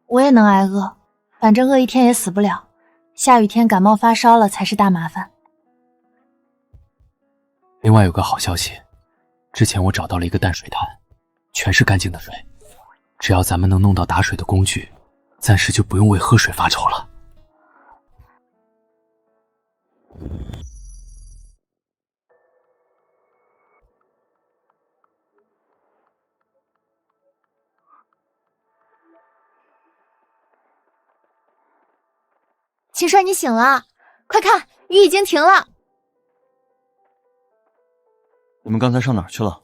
我也能挨饿，反正饿1天也死不了。下雨天感冒发烧了才是大麻烦。另外有个好消息，之前我找到了一个淡水潭，全是干净的水，只要咱们能弄到打水的工具，暂时就不用为喝水发愁了。秦帅，你醒了，快看，雨已经停了。你们刚才上哪儿去了？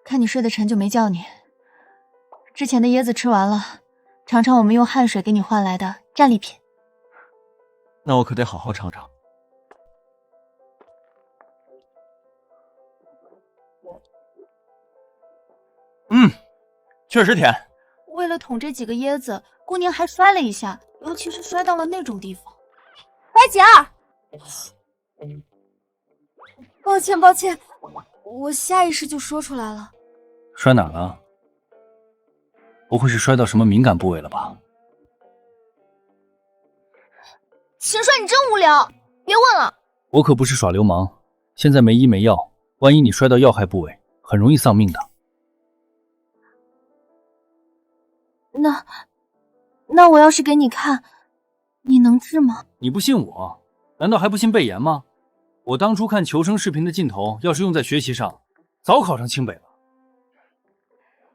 看你睡得沉就没叫你。之前的椰子吃完了，尝尝我们用汗水给你换来的战利品。那我可得好好尝尝。确实甜。为了捅这几个椰子，姑娘还摔了一下，尤其是摔到了那种地方。白姐儿，抱歉，我下意识就说出来了。摔哪了？不会是摔到什么敏感部位了吧？秦帅，你真无聊，别问了。我可不是耍流氓，现在没医没药，万一你摔到要害部位，很容易丧命的。那我要是给你看，你能治吗？你不信我，难道还不信贝言吗？我当初看求生视频的劲头，要是用在学习上，早考上清北了。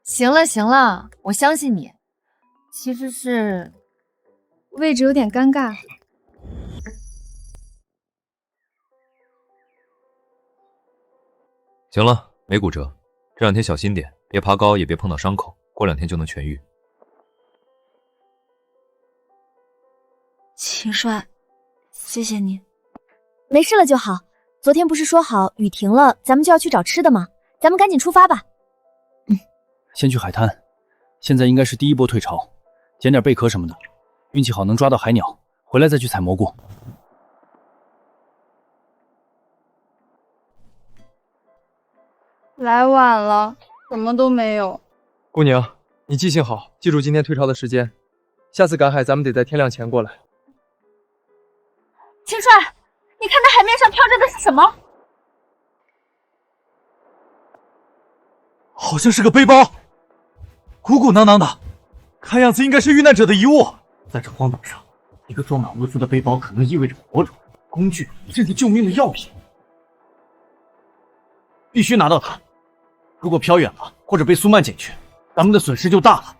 行了，我相信你。其实是位置有点尴尬。行了，没骨折，这2天小心点，别爬高，也别碰到伤口，过2天就能痊愈。秦帅，谢谢你。没事了就好。昨天不是说好雨停了，咱们就要去找吃的吗？咱们赶紧出发吧。先去海滩，现在应该是第1波退潮，捡点贝壳什么的，运气好能抓到海鸟，回来再去采蘑菇。来晚了，什么都没有。姑娘，你记性好，记住今天退潮的时间，下次赶海咱们得在天亮前过来。秦帅，你看那海面上飘着的是什么？好像是个背包，鼓鼓囊囊的，看样子应该是遇难者的遗物。在这荒岛上，一个装满物资的背包可能意味着火种、工具，甚至救命的药品。必须拿到它。如果飘远了，或者被苏曼捡去，咱们的损失就大了。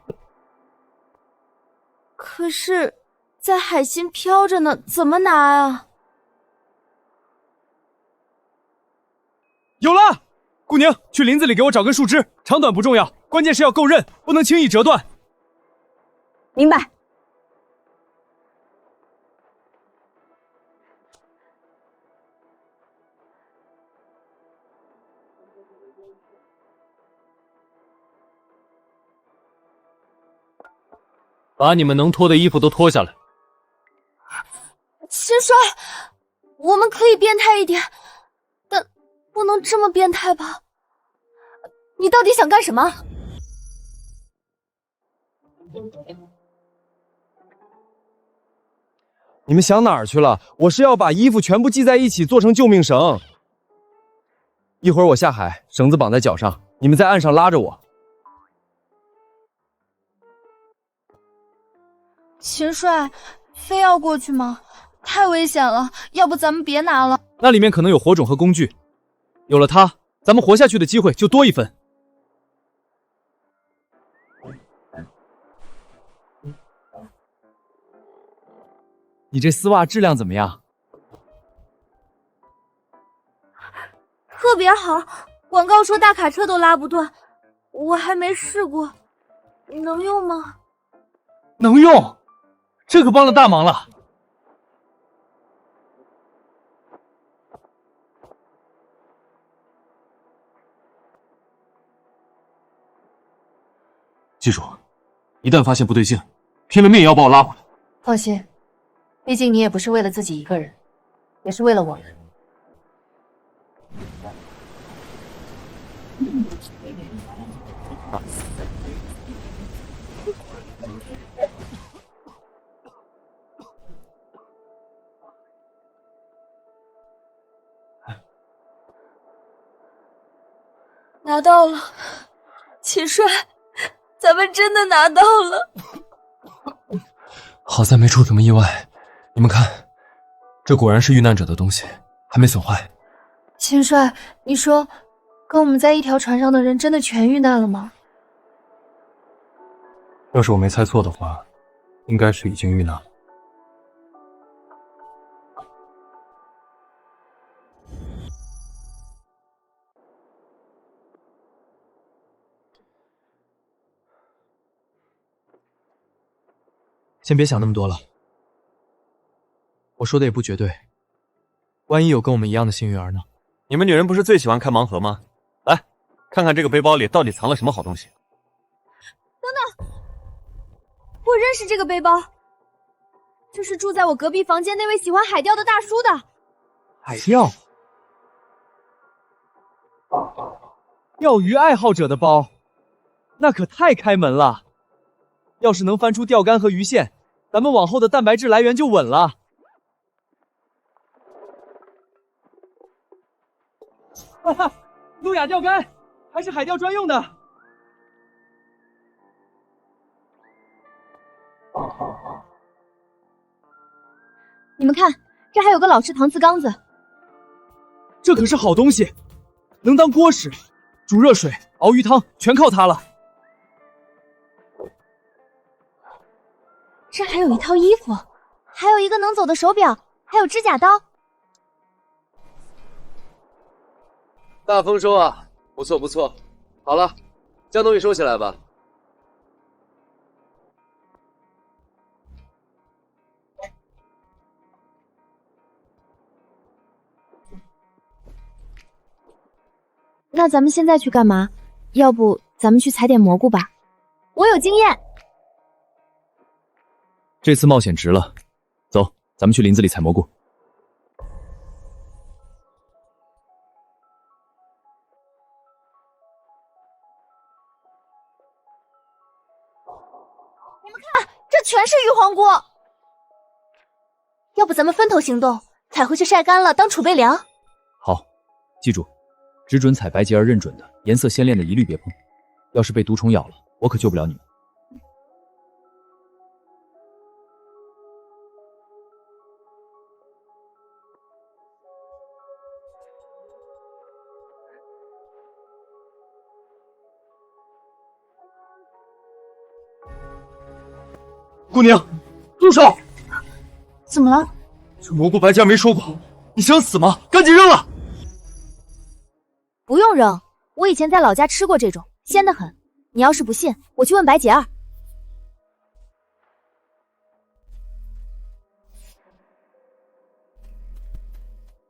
可是，在海心飘着呢，怎么拿啊？有了！顾宁，去林子里给我找根树枝，长短不重要，关键是要够韧，不能轻易折断。明白。把你们能脱的衣服都脱下来。秦帅，我们可以变态一点，但不能这么变态吧？你到底想干什么？你们想哪儿去了？我是要把衣服全部系在一起，做成救命绳。一会儿我下海，绳子绑在脚上，你们在岸上拉着我。秦帅，非要过去吗？太危险了，要不咱们别拿了。那里面可能有火种和工具，有了它，咱们活下去的机会就多1分。你这丝袜质量怎么样？特别好，广告说大卡车都拉不断，我还没试过，能用吗？能用，这可帮了大忙了。记住，一旦发现不对劲，拼了命也要把我拉回来。放心，毕竟你也不是为了自己一个人，也是为了我们。拿到了，秦帅，咱们真的拿到了。好在没出什么意外。你们看，这果然是遇难者的东西，还没损坏。秦帅，你说跟我们在一条船上的人真的全遇难了吗？要是我没猜错的话，应该是已经遇难了。先别想那么多了，我说的也不绝对，万一有跟我们一样的幸运儿呢？你们女人不是最喜欢开盲盒吗？来，看看这个背包里到底藏了什么好东西。等等，我认识这个背包，这是住在我隔壁房间那位喜欢海钓的大叔的。海钓？钓鱼爱好者的包，那可太开门了。要是能翻出钓竿和鱼线，咱们往后的蛋白质来源就稳了。哈哈，路亚钓竿，还是海钓专用的。你们看，这还有个老式搪瓷缸子，这可是好东西，能当锅使，煮热水、熬鱼汤全靠它了。这还有一套衣服，还有一个能走的手表，还有指甲刀。大丰收啊，不错不错。好了，将东西收起来吧。那咱们现在去干嘛？要不咱们去采点蘑菇吧？我有经验。这次冒险值了，走，咱们去林子里采蘑菇。你们看，这全是玉皇菇。要不咱们分头行动，采回去晒干了当储备粮。好，记住，只准采白洁而认准的，颜色鲜艳的一律别碰。要是被毒虫咬了，我可救不了你们。姑娘，住手！怎么了？这蘑菇白洁没说过，你想死吗？赶紧扔了！不用扔，我以前在老家吃过这种，鲜得很。你要是不信，我去问白洁儿。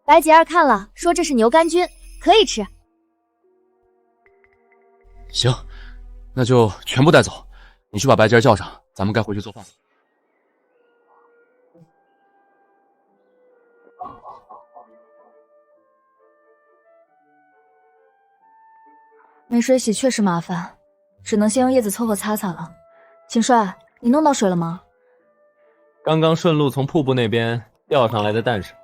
白洁儿看了，说这是牛肝菌，可以吃。行，那就全部带走。你去把白洁叫上，咱们该回去做饭了。没水洗确实麻烦，只能先用叶子凑合擦擦了。秦帅，你弄到水了吗？刚刚顺路从瀑布那边钓上来的淡水。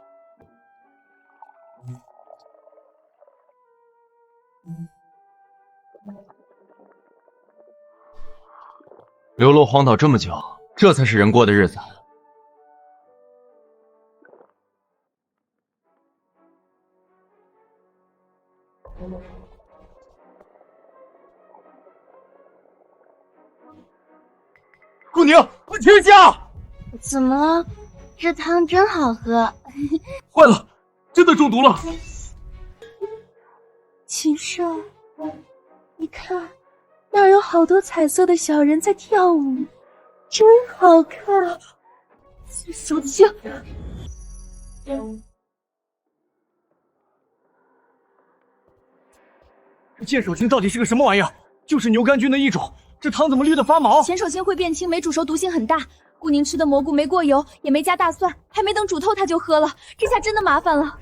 流落荒岛这么久，这才是人过的日子。姑娘，快停下！怎么了？这汤真好喝。坏了，真的中毒了！秦帅，你看，那儿有好多彩色的小人在跳舞，真好看。手机。剑手青到底是个什么玩意儿？就是牛肝菌的一种。这汤怎么绿得发毛？前手青会变青，没煮熟毒性很大。顾宁吃的蘑菇没过油，也没加大蒜，还没等煮透他就喝了，这下真的麻烦了。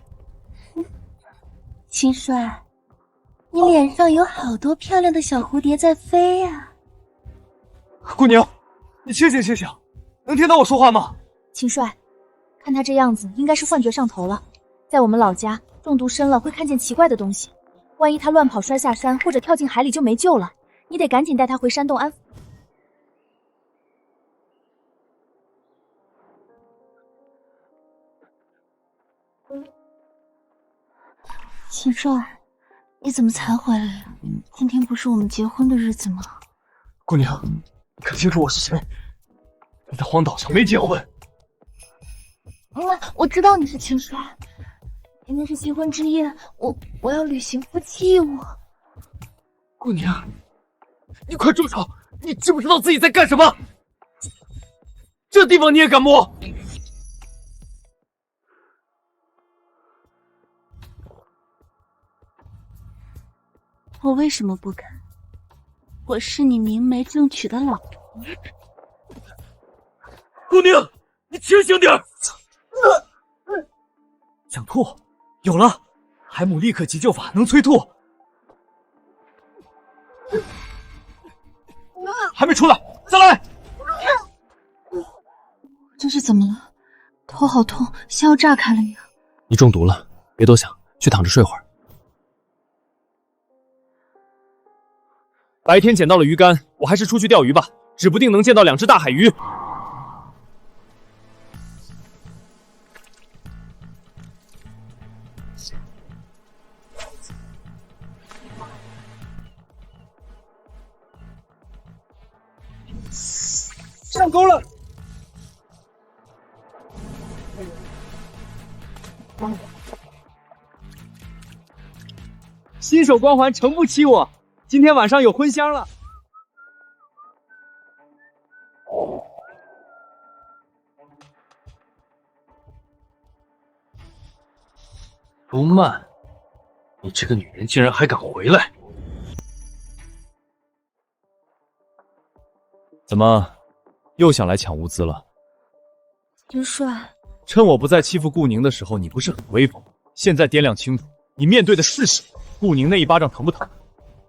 秦帅，你脸上有好多漂亮的小蝴蝶在飞啊！顾宁，你清醒清醒，能听到我说话吗？秦帅，看他这样子，应该是幻觉上头了。在我们老家，中毒深了会看见奇怪的东西，万一他乱跑摔下山或者跳进海里就没救了。你得赶紧带他回山洞安抚。秦帅，你怎么才回来呀？今天不是我们结婚的日子吗？顾宁，看清楚我是谁。你在荒岛上没结婚。我知道你是秦帅，今天是新婚之夜，我要履行夫妻义务。顾宁，你快住手！你知不知道自己在干什么？这地方你也敢摸？我为什么不敢？我是你明媒正娶的老婆。顾宁，你清醒点！想吐？有了，海姆立刻急救法能催吐。还没出来，再来！这是怎么了？头好痛，像要炸开了一样。你中毒了，别多想，去躺着睡会儿。白天捡到了鱼竿，我还是出去钓鱼吧，指不定能见到2只大海鱼。上钩了！新手光环撑不起我，今天晚上有荤香了。卢曼，你这个女人竟然还敢回来！怎么，又想来抢物资了？秦帅，趁我不在欺负顾宁的时候，你不是很威风？现在掂量清楚，你面对的是谁？顾宁那一巴掌疼不疼？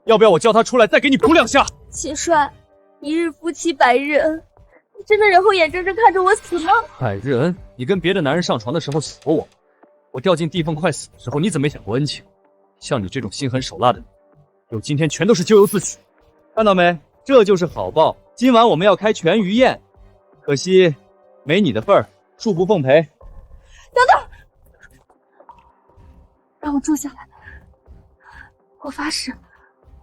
要不要我叫他出来再给你补2下？秦帅，一日夫妻百日恩，你真的然后眼睁睁看着我死吗？百日恩？你跟别的男人上床的时候死过我，我掉进地缝快死的时候，你怎么没想过恩情？像你这种心狠手辣的人，有今天全都是咎由自取。看到没？这就是好报。今晚我们要开全鱼宴，可惜没你的份儿，恕不奉陪。等等，让我住下来。我发誓，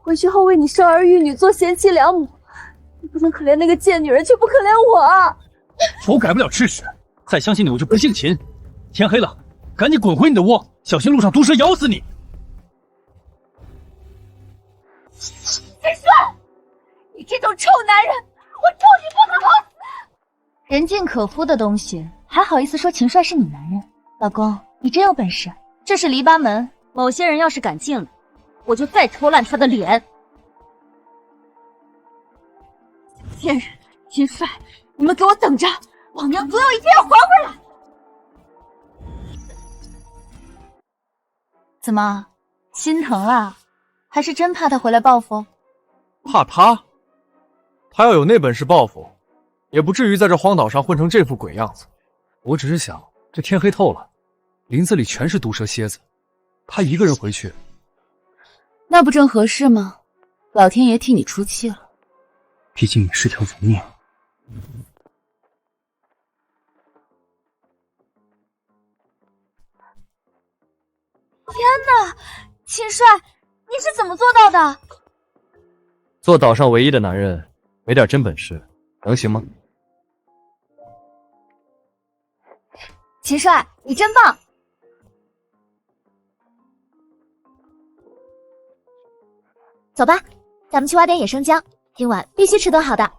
回去后为你生儿育女，做贤妻良母。你不能可怜那个贱女人，却不可怜我啊！我改不了吃屎，再相信你我就不姓秦。天黑了，赶紧滚回你的窝，小心路上毒蛇咬死你！秦帅，你这种臭男人，我咒你不能好死！人尽可夫的东西，还好意思说秦帅是你男人？老公，你真有本事！这是篱笆门，某些人要是敢进来，我就再抽烂他的脸！贱人，秦帅，你们给我等着，老娘总有一天要还回来！怎么，心疼了？还是真怕他回来报复？怕他？他要有那本事报复，也不至于在这荒岛上混成这副鬼样子。我只是想，这天黑透了，林子里全是毒蛇蝎子，他一个人回去，那不正合适吗？老天爷替你出气了。毕竟你是条人命。天哪，秦帅，你是怎么做到的？做岛上唯一的男人，没点真本事，能行吗？秦帅，你真棒！走吧，咱们去挖点野生姜，今晚必须吃顿好的。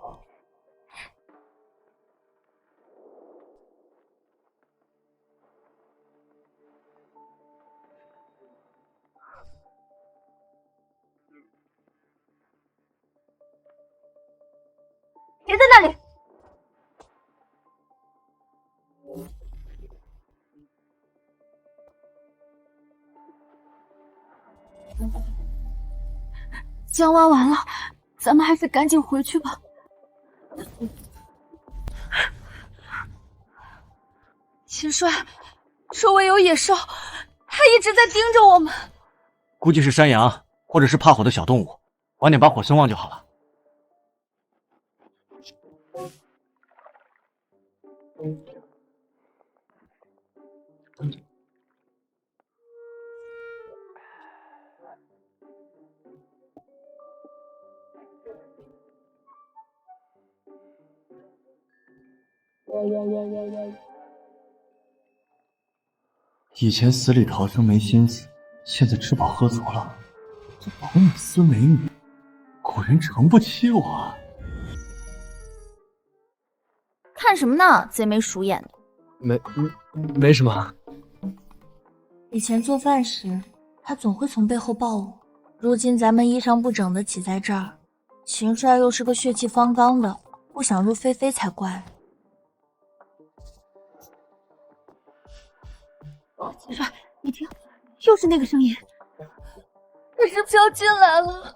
别在那里！姜挖完了，咱们还是赶紧回去吧。秦帅，周围有野兽，他一直在盯着我们。估计是山羊，或者是怕火的小动物，晚点把火声旺就好了。以前死里逃生没心思，现在吃饱喝足了。这保姆司美女，果然诚不欺我啊！看什么呢？贼眉鼠眼的。没什么。以前做饭时，他总会从背后抱我。如今咱们衣裳不整的挤在这儿，秦帅又是个血气方刚的，不想入非非才怪。秦帅，你听，又是那个声音，他是飘进来了。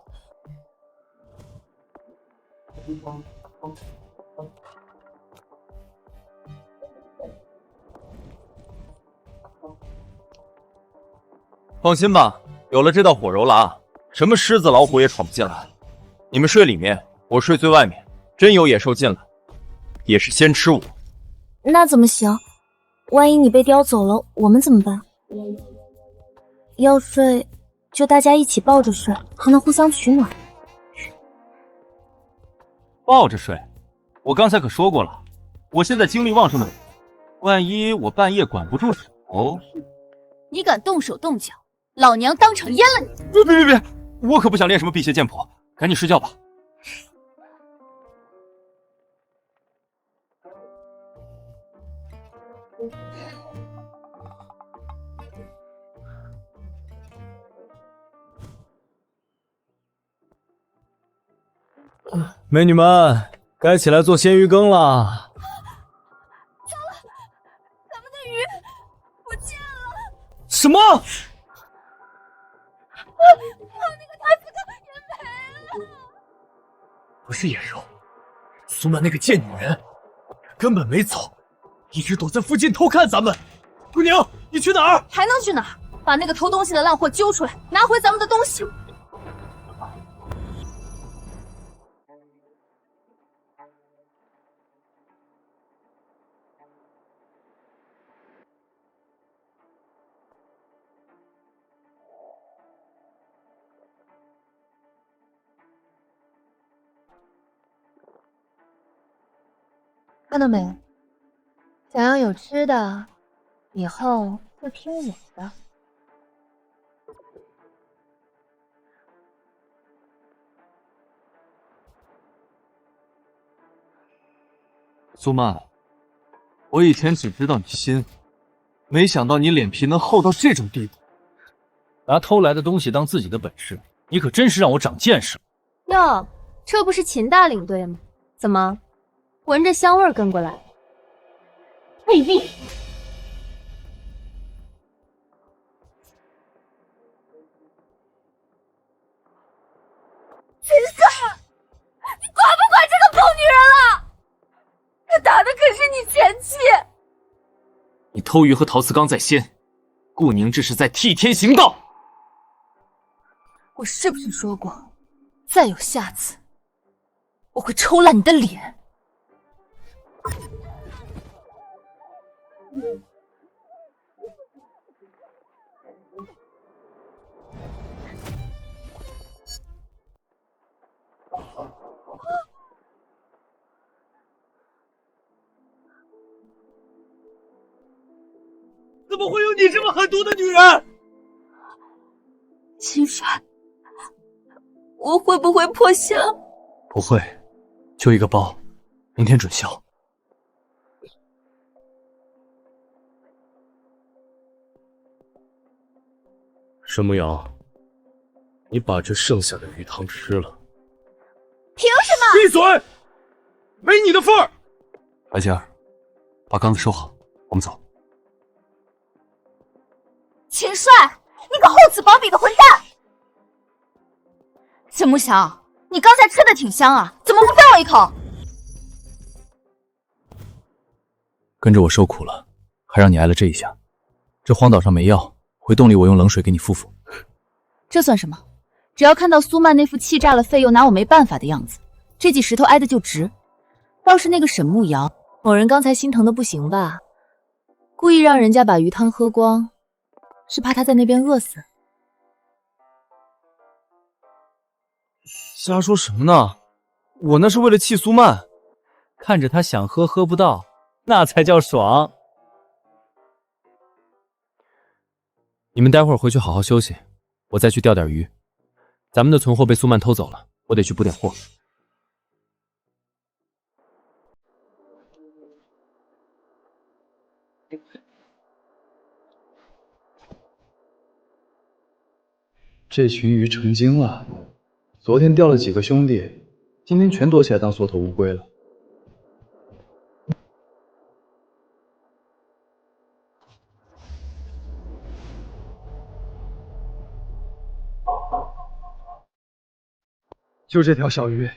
放心吧，有了这道火柔栏，什么狮子老虎也闯不进来。你们睡里面，我睡最外面。真有野兽进来，也是先吃我。那怎么行？万一你被叼走了，我们怎么办？要睡就大家一起抱着睡，还能互相取暖。抱着睡？我刚才可说过了，我现在精力旺盛的，万一我半夜管不住手，你敢动手动脚，老娘当场阉了你！别！我可不想练什么辟邪剑谱，赶紧睡觉吧。美女们，该起来做鲜鱼羹了。糟了，咱们的鱼不见了！什么？那个塔斯克也没了。不是野兽，苏曼那个贱女人根本没走，一直躲在附近偷看咱们。姑娘，你去哪儿？还能去哪儿？把那个偷东西的烂货揪出来，拿回咱们的东西。看到没？想要有吃的，以后就听我的。苏曼，我以前只知道你心，没想到你脸皮能厚到这种地步。拿偷来的东西当自己的本事，你可真是让我长见识了。哟，这不是秦大领队吗？怎么，闻着香味跟过来？卑鄙！秦帅，你管不管这个疯女人了？她打的可是你前妻。你偷鱼和陶瓷刚在先，顾宁这是在替天行道。我是不是说过，再有下次，我会抽烂你的脸？怎么会有你这么狠毒的女人？秦帅，我会不会破相？不会，就一个包，明天准销。沈牧阳，你把这剩下的鱼汤吃了。凭什么？闭嘴！没你的份儿！白仙儿，把缸子收好，我们走。秦帅，你个厚此薄彼的混蛋！秦慕祥，你刚才吃的挺香啊，怎么不分我一口？跟着我受苦了，还让你挨了这一下。这荒岛上没药，回洞里我用冷水给你敷敷。这算什么？只要看到苏曼那副气炸了肺又拿我没办法的样子，这记石头挨的就值。倒是那个沈牧阳，某人刚才心疼的不行吧，故意让人家把鱼汤喝光，是怕他在那边饿死。瞎说什么呢？我那是为了气苏曼，看着他想喝喝不到，那才叫爽。你们待会儿回去好好休息，我再去钓点鱼。咱们的存货被苏曼偷走了，我得去补点货。这群鱼成精了，昨天钓了几个兄弟，今天全躲起来当缩头乌龟了。就这条小鱼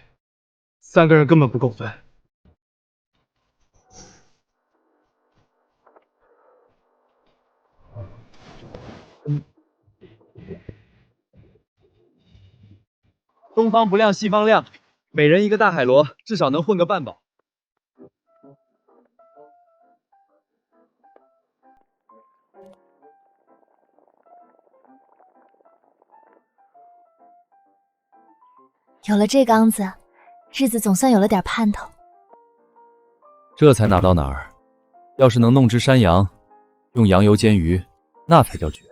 ，3个人根本不够分。东方不亮西方亮，每人一个大海螺，至少能混个半饱。有了这缸子，日子总算有了点盼头。这才哪到哪儿？要是能弄只山羊，用羊油煎鱼，那才叫绝。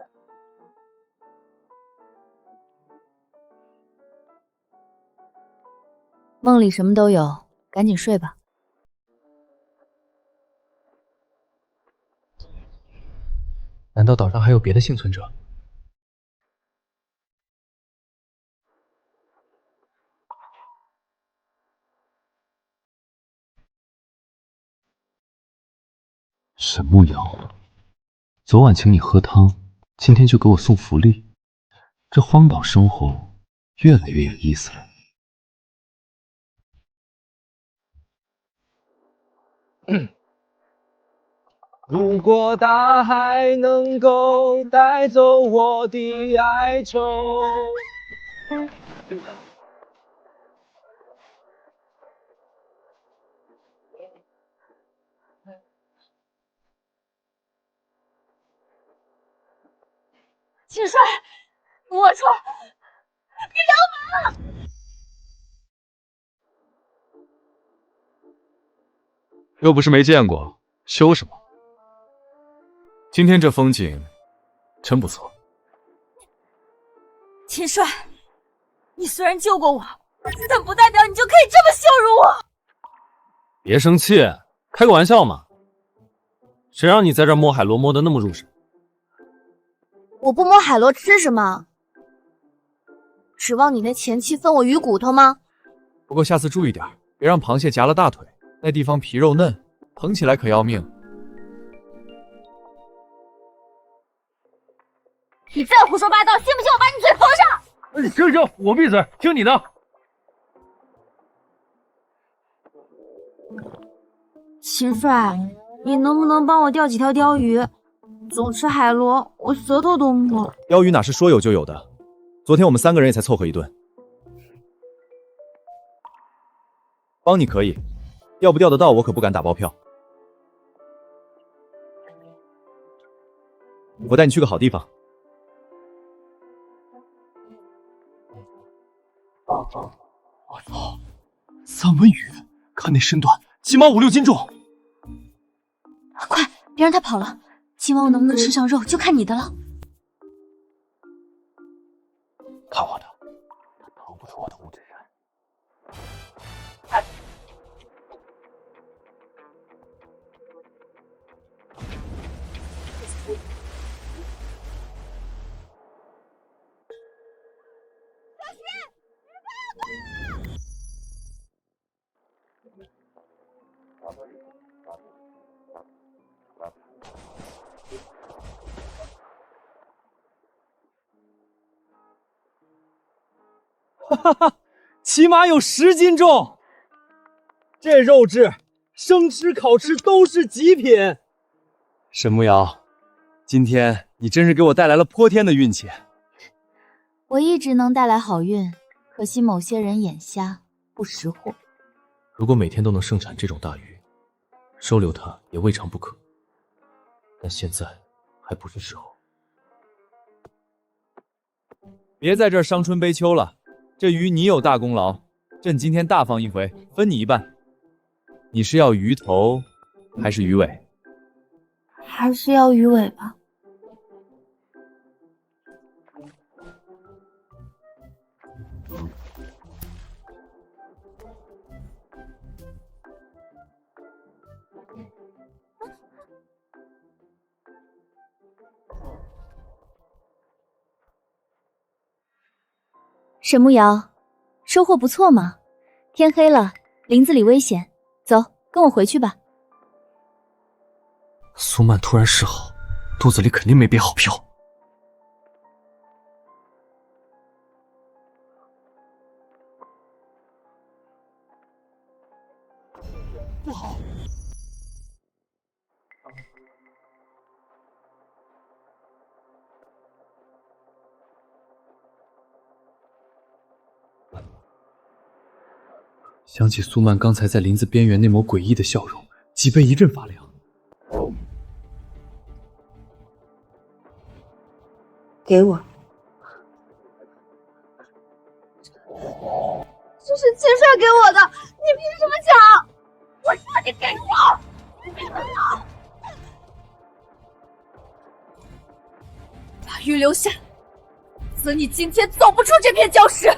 梦里什么都有，赶紧睡吧。难道岛上还有别的幸存者？沈牧阳，昨晚请你喝汤，今天就给我送福利，这荒岛生活越来越有意思了。如果大海能够带走我的哀愁，秦帅，我说，你流氓！又不是没见过，羞什么？今天这风景真不错。秦帅，你虽然救过我，但不代表你就可以这么羞辱我。别生气，开个玩笑嘛。谁让你在这儿摸海螺摸得那么入神？我不摸海螺吃什么？指望你那前妻分我鱼骨头吗？不过下次注意点，别让螃蟹夹了大腿，那地方皮肉嫩，疼起来可要命。你再胡说八道，信不信我把你嘴缝上？行，我闭嘴，听你的。秦帅，你能不能帮我钓几条鲷鱼？总吃海螺，我舌头都木。鲷鱼哪是说有就有的？昨天我们3个人也才凑合一顿。帮你可以，钓不钓得到我可不敢打包票。我带你去个好地方。我操，3文鱼，看那身段，起码5、6斤重。快，别让他跑了！今晚我能不能吃上肉，就看你的了。看我的，他逃不出我的。哈哈，起码有10斤重，这肉质，生吃烤吃都是极品。沈牧瑶，今天你真是给我带来了泼天的运气。我一直能带来好运，可惜某些人眼瞎不识货。如果每天都能盛产这种大鱼，收留它也未尝不可。但现在还不是时候。别在这儿伤春悲秋了，这鱼你有大功劳，朕今天大放一回，分你一半。你是要鱼头还是鱼尾？还是要鱼尾吧。沈牧瑶，收获不错嘛。天黑了，林子里危险，走，跟我回去吧。苏曼突然示好，肚子里肯定没憋好票。不好！想起苏曼刚才在林子边缘那抹诡异的笑容，脊背一阵发凉。给我。这是秦帅给我的，你凭什么抢？我说你给我！你给我！把鱼留下，否则你今天走不出这片礁石。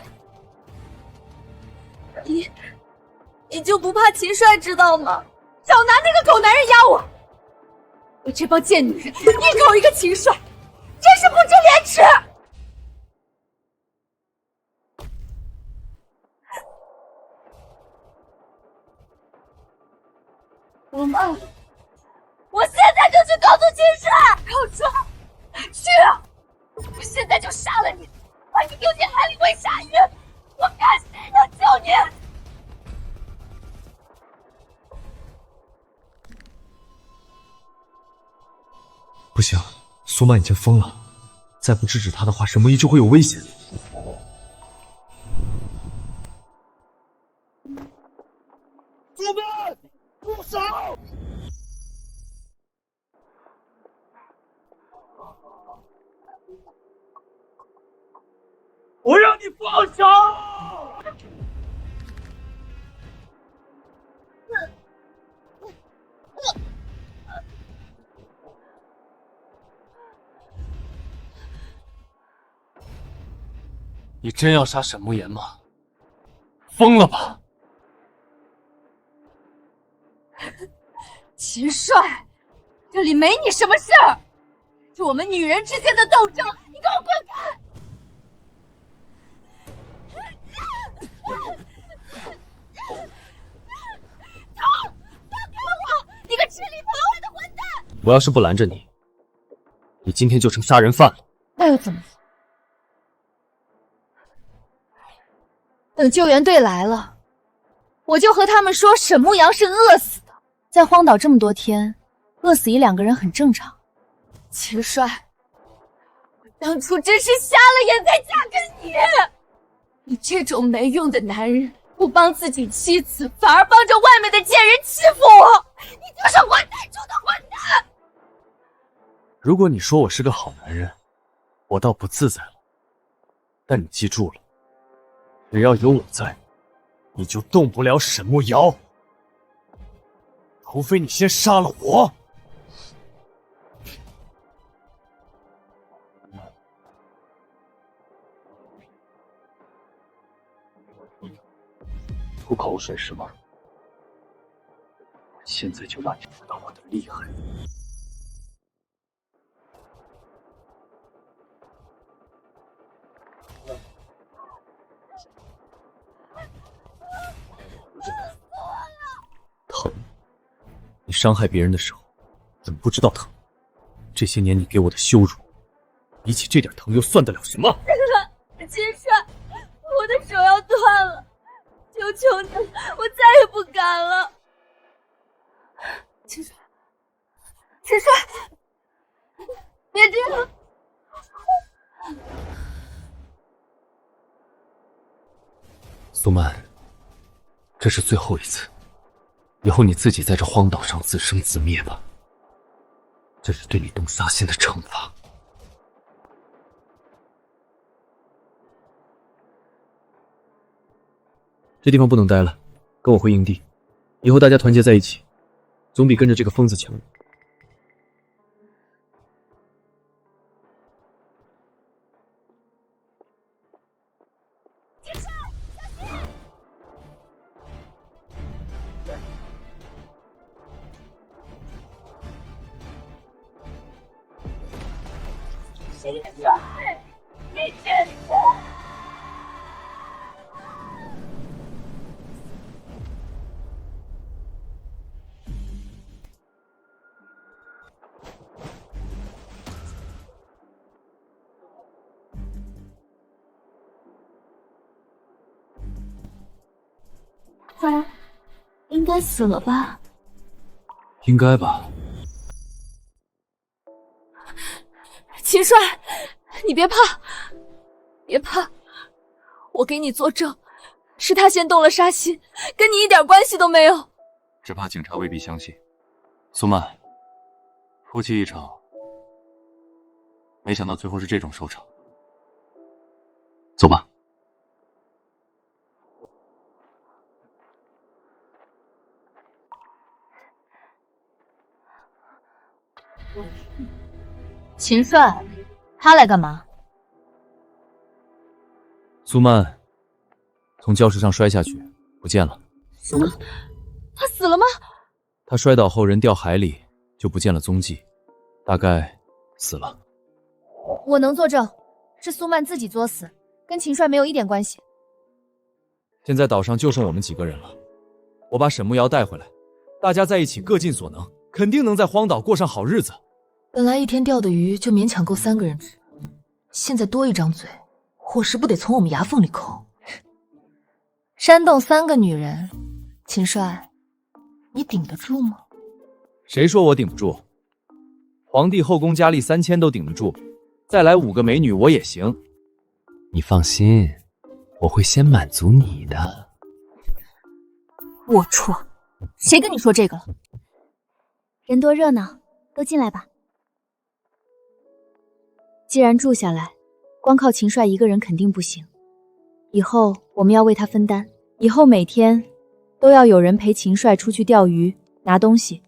你就不怕秦帅知道吗？少拿那个狗男人压我！我这帮贱女人，一口一个秦帅，真是不知廉耻！苏曼，我现在就去告诉秦帅！告状，去啊！我现在就杀了你，把你丢进海里喂鲨鱼！我看谁能救你！不行，苏曼已经疯了，再不制止他的话，沈沐依就会有危险。苏曼，住手！我让你放手！你真要杀沈沐言吗？疯了吧！秦帅，这里没你什么事儿，是我们女人之间的斗争，你给我滚开！走，放开我！你个吃里扒外的混蛋！我要是不拦着你，你今天就成杀人犯了。那又怎么？等救援队来了，我就和他们说沈牧阳是饿死的。在荒岛这么多天，饿死1、2个人很正常。秦帅，我当初真是瞎了眼才嫁给你！你这种没用的男人，不帮自己妻子，反而帮着外面的贱人欺负我，你就是混蛋中的混蛋！如果你说我是个好男人，我倒不自在了。但你记住了，只要有我在，你就动不了沈沐瑶，除非你先杀了我。吐口水是吗？现在就让你知道我的厉害。你伤害别人的时候，怎么不知道疼？这些年你给我的羞辱，比起这点疼又算得了什么？秦帅，我的手要断了，求求你，我再也不敢了。秦帅，秦帅，别这样！苏曼，这是最后一次，以后你自己在这荒岛上自生自灭吧。这是对你动杀心的惩罚。这地方不能待了，跟我回营地。以后大家团结在一起，总比跟着这个疯子强。秦帅，你真的。他应该死了吧？应该吧。秦帅，你别怕，别怕，我给你作证，是他先动了杀心，跟你一点关系都没有。只怕警察未必相信。苏曼，夫妻一场，没想到最后是这种收场。走吧。秦帅，他来干嘛？苏曼从礁石上摔下去，不见了。什么？他死了吗？他摔倒后人掉海里，就不见了踪迹，大概死了。我能作证，是苏曼自己作死，跟秦帅没有一点关系。现在岛上就剩我们几个人了，我把沈慕瑶带回来，大家在一起各尽所能，肯定能在荒岛过上好日子。本来一天钓的鱼就勉强够3个人吃，现在多一张嘴，伙食不得从我们牙缝里抠。煽动3个女人，秦帅，你顶得住吗？谁说我顶不住？皇帝后宫佳丽3000都顶得住，再来5个美女我也行。你放心，我会先满足你的。龌龊，谁跟你说这个了？人多热闹，都进来吧。既然住下来，光靠秦帅一个人肯定不行。以后我们要为他分担，以后每天都要有人陪秦帅出去钓鱼、拿东西，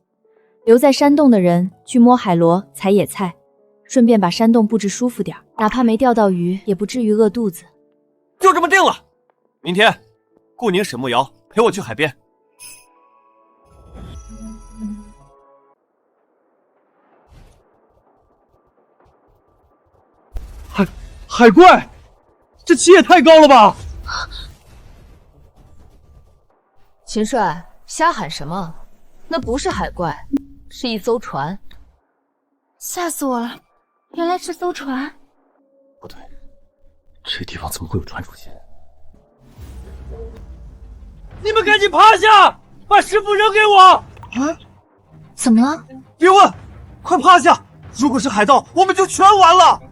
留在山洞的人去摸海螺、采野菜，顺便把山洞布置舒服点，哪怕没钓到鱼，也不至于饿肚子。就这么定了，明天顾宁、沈慕瑶陪我去海边。海怪，这气也太高了吧！秦帅，瞎喊什么？那不是海怪，是一艘船。吓死我了！原来是艘船。不对，这地方怎么会有船出现？你们赶紧趴下，把师傅扔给我！啊？怎么了？别问，快趴下！如果是海盗，我们就全完了。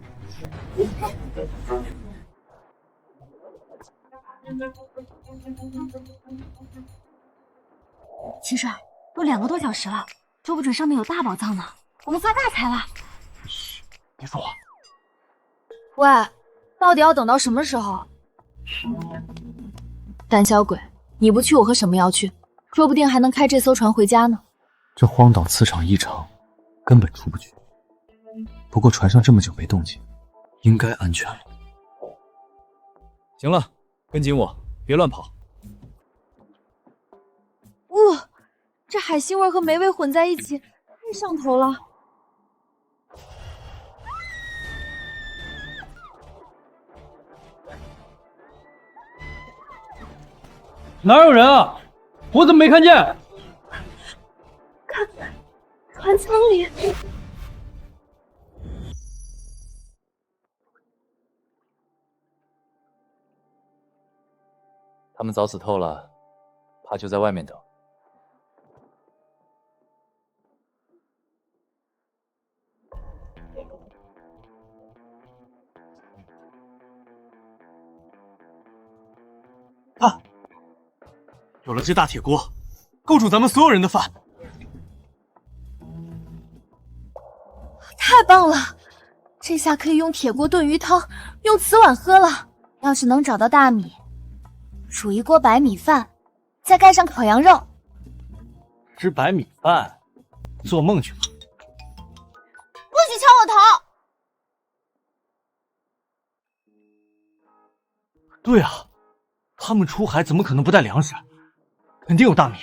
秦帅，都2个多小时了，说不准上面有大宝藏呢，我们发大财了。嘘，别说话。喂，到底要等到什么时候？胆小鬼，你不去，我和沈慕瑶去，说不定还能开这艘船回家呢。这荒岛磁场异常，根本出不去。不过船上这么久没动静，应该安全了。行了，跟紧我，别乱跑。哇，这海腥味和霉味混在一起，太上头了。哪有人啊？我怎么没看见？看，船舱里。他们早死透了，怕就在外面等。啊！有了这大铁锅，够煮咱们所有人的饭。太棒了！这下可以用铁锅炖鱼汤，用瓷碗喝了。要是能找到大米，煮一锅白米饭，再盖上烤羊肉。吃白米饭，做梦去吧！不许敲我头！对啊，他们出海怎么可能不带粮食？肯定有大米。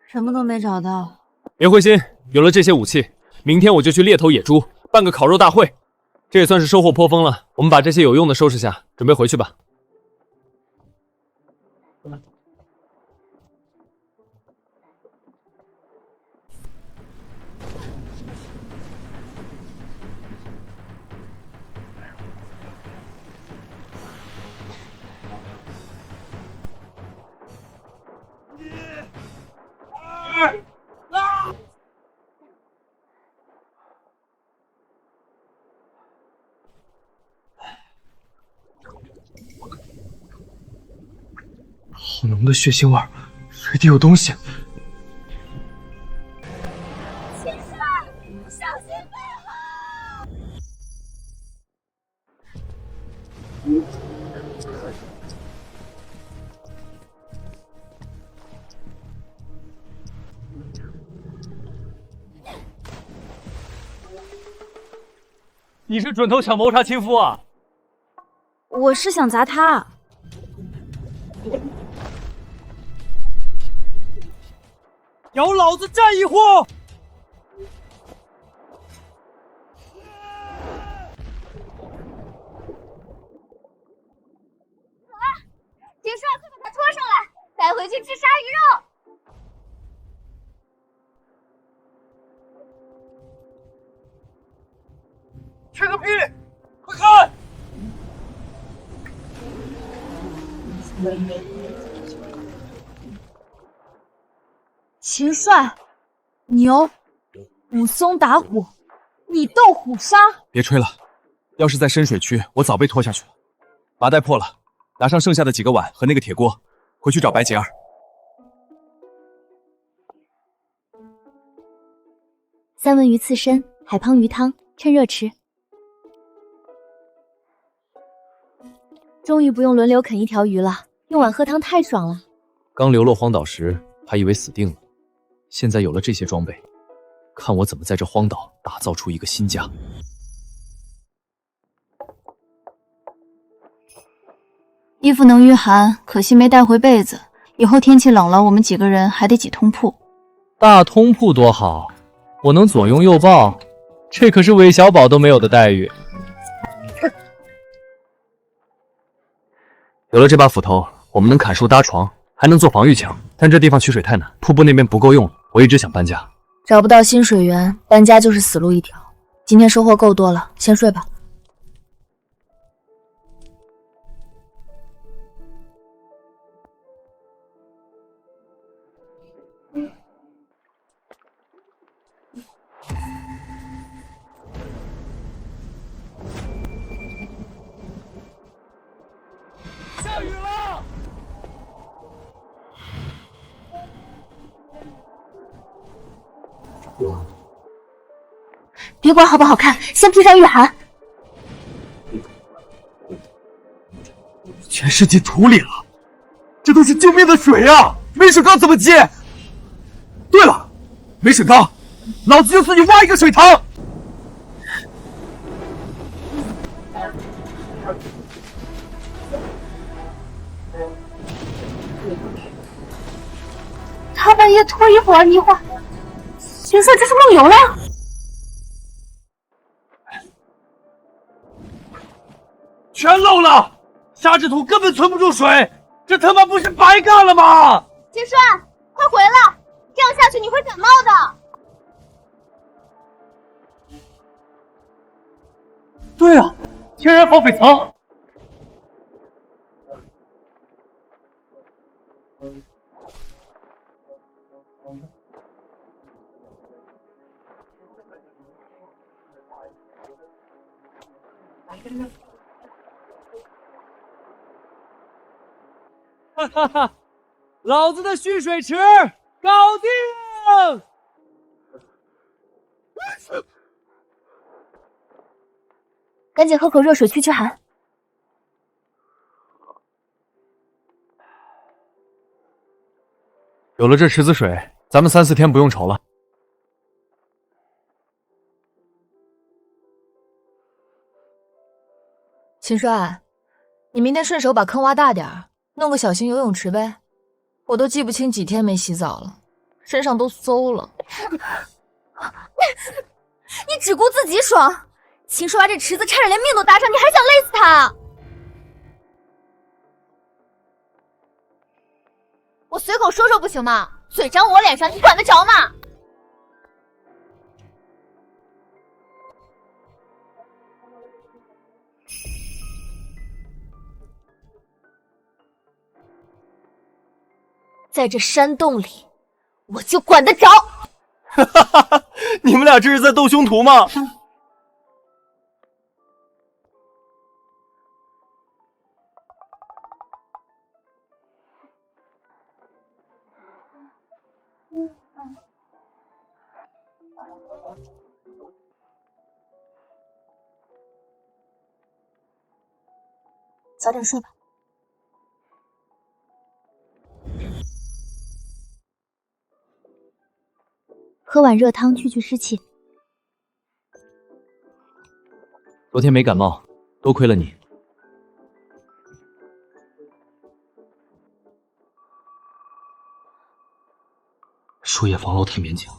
什么都没找到。别灰心，有了这些武器，明天我就去猎头野猪，办个烤肉大会。这也算是收获颇丰了。我们把这些有用的收拾下，准备回去吧。好浓的血腥味儿，水底有东西。秦帅，小心背后！你是准头想谋杀亲夫啊？我是想砸他。咬老子战一壶！秦帅，快把他拖上来，带回去吃鲨鱼肉。吃个屁！快看！秦帅，牛，武松打虎，你斗虎杀。别吹了，要是在深水区，我早被拖下去了。麻袋破了，拿上剩下的几个碗和那个铁锅，回去找白洁儿。三文鱼刺身，海鳃鱼汤，趁热吃。终于不用轮流啃一条鱼了，用碗喝汤太爽了。刚流落荒岛时，还以为死定了，现在有了这些装备，看我怎么在这荒岛打造出一个新家。衣服能御寒，可惜没带回被子。以后天气冷了，我们几个人还得挤通铺。大通铺多好，我能左拥右抱，这可是韦小宝都没有的待遇。有了这把斧头，我们能砍树搭床，还能做防御墙。但这地方取水太难，瀑布那边不够用了，我一直想搬家。找不到新水源，搬家就是死路一条。今天收获够多了，先睡吧。下雨了！别管好不好看，先披上御寒。全渗进土里了，这都是救命的水啊！没水缸怎么接？对了，没水缸，老子就自己挖一个水塘。大半夜拖一会儿一会儿，秦帅这是梦游了。全漏了，沙质土根本存不住水，这他妈不是白干了吗？秦帅，快回来，这样下去你会感冒的。对啊，天然防匪层。哈哈哈！老子的蓄水池搞定！赶紧喝口热水驱驱寒。有了这池子水，咱们3、4天不用愁了。秦帅，你明天顺手把坑挖大点儿，弄个小型游泳池呗。我都记不清几天没洗澡了，身上都馊了。你只顾自己爽，秦帅这池子差点连命都搭上，你还想累死他？我随口说说不行吗？嘴长我脸上，你管得着吗？在这山洞里，我就管得着。哈哈哈！你们俩这是在斗凶图吗？早点睡吧。喝碗热汤去湿气。昨天没感冒，多亏了你。树叶防漏太勉强，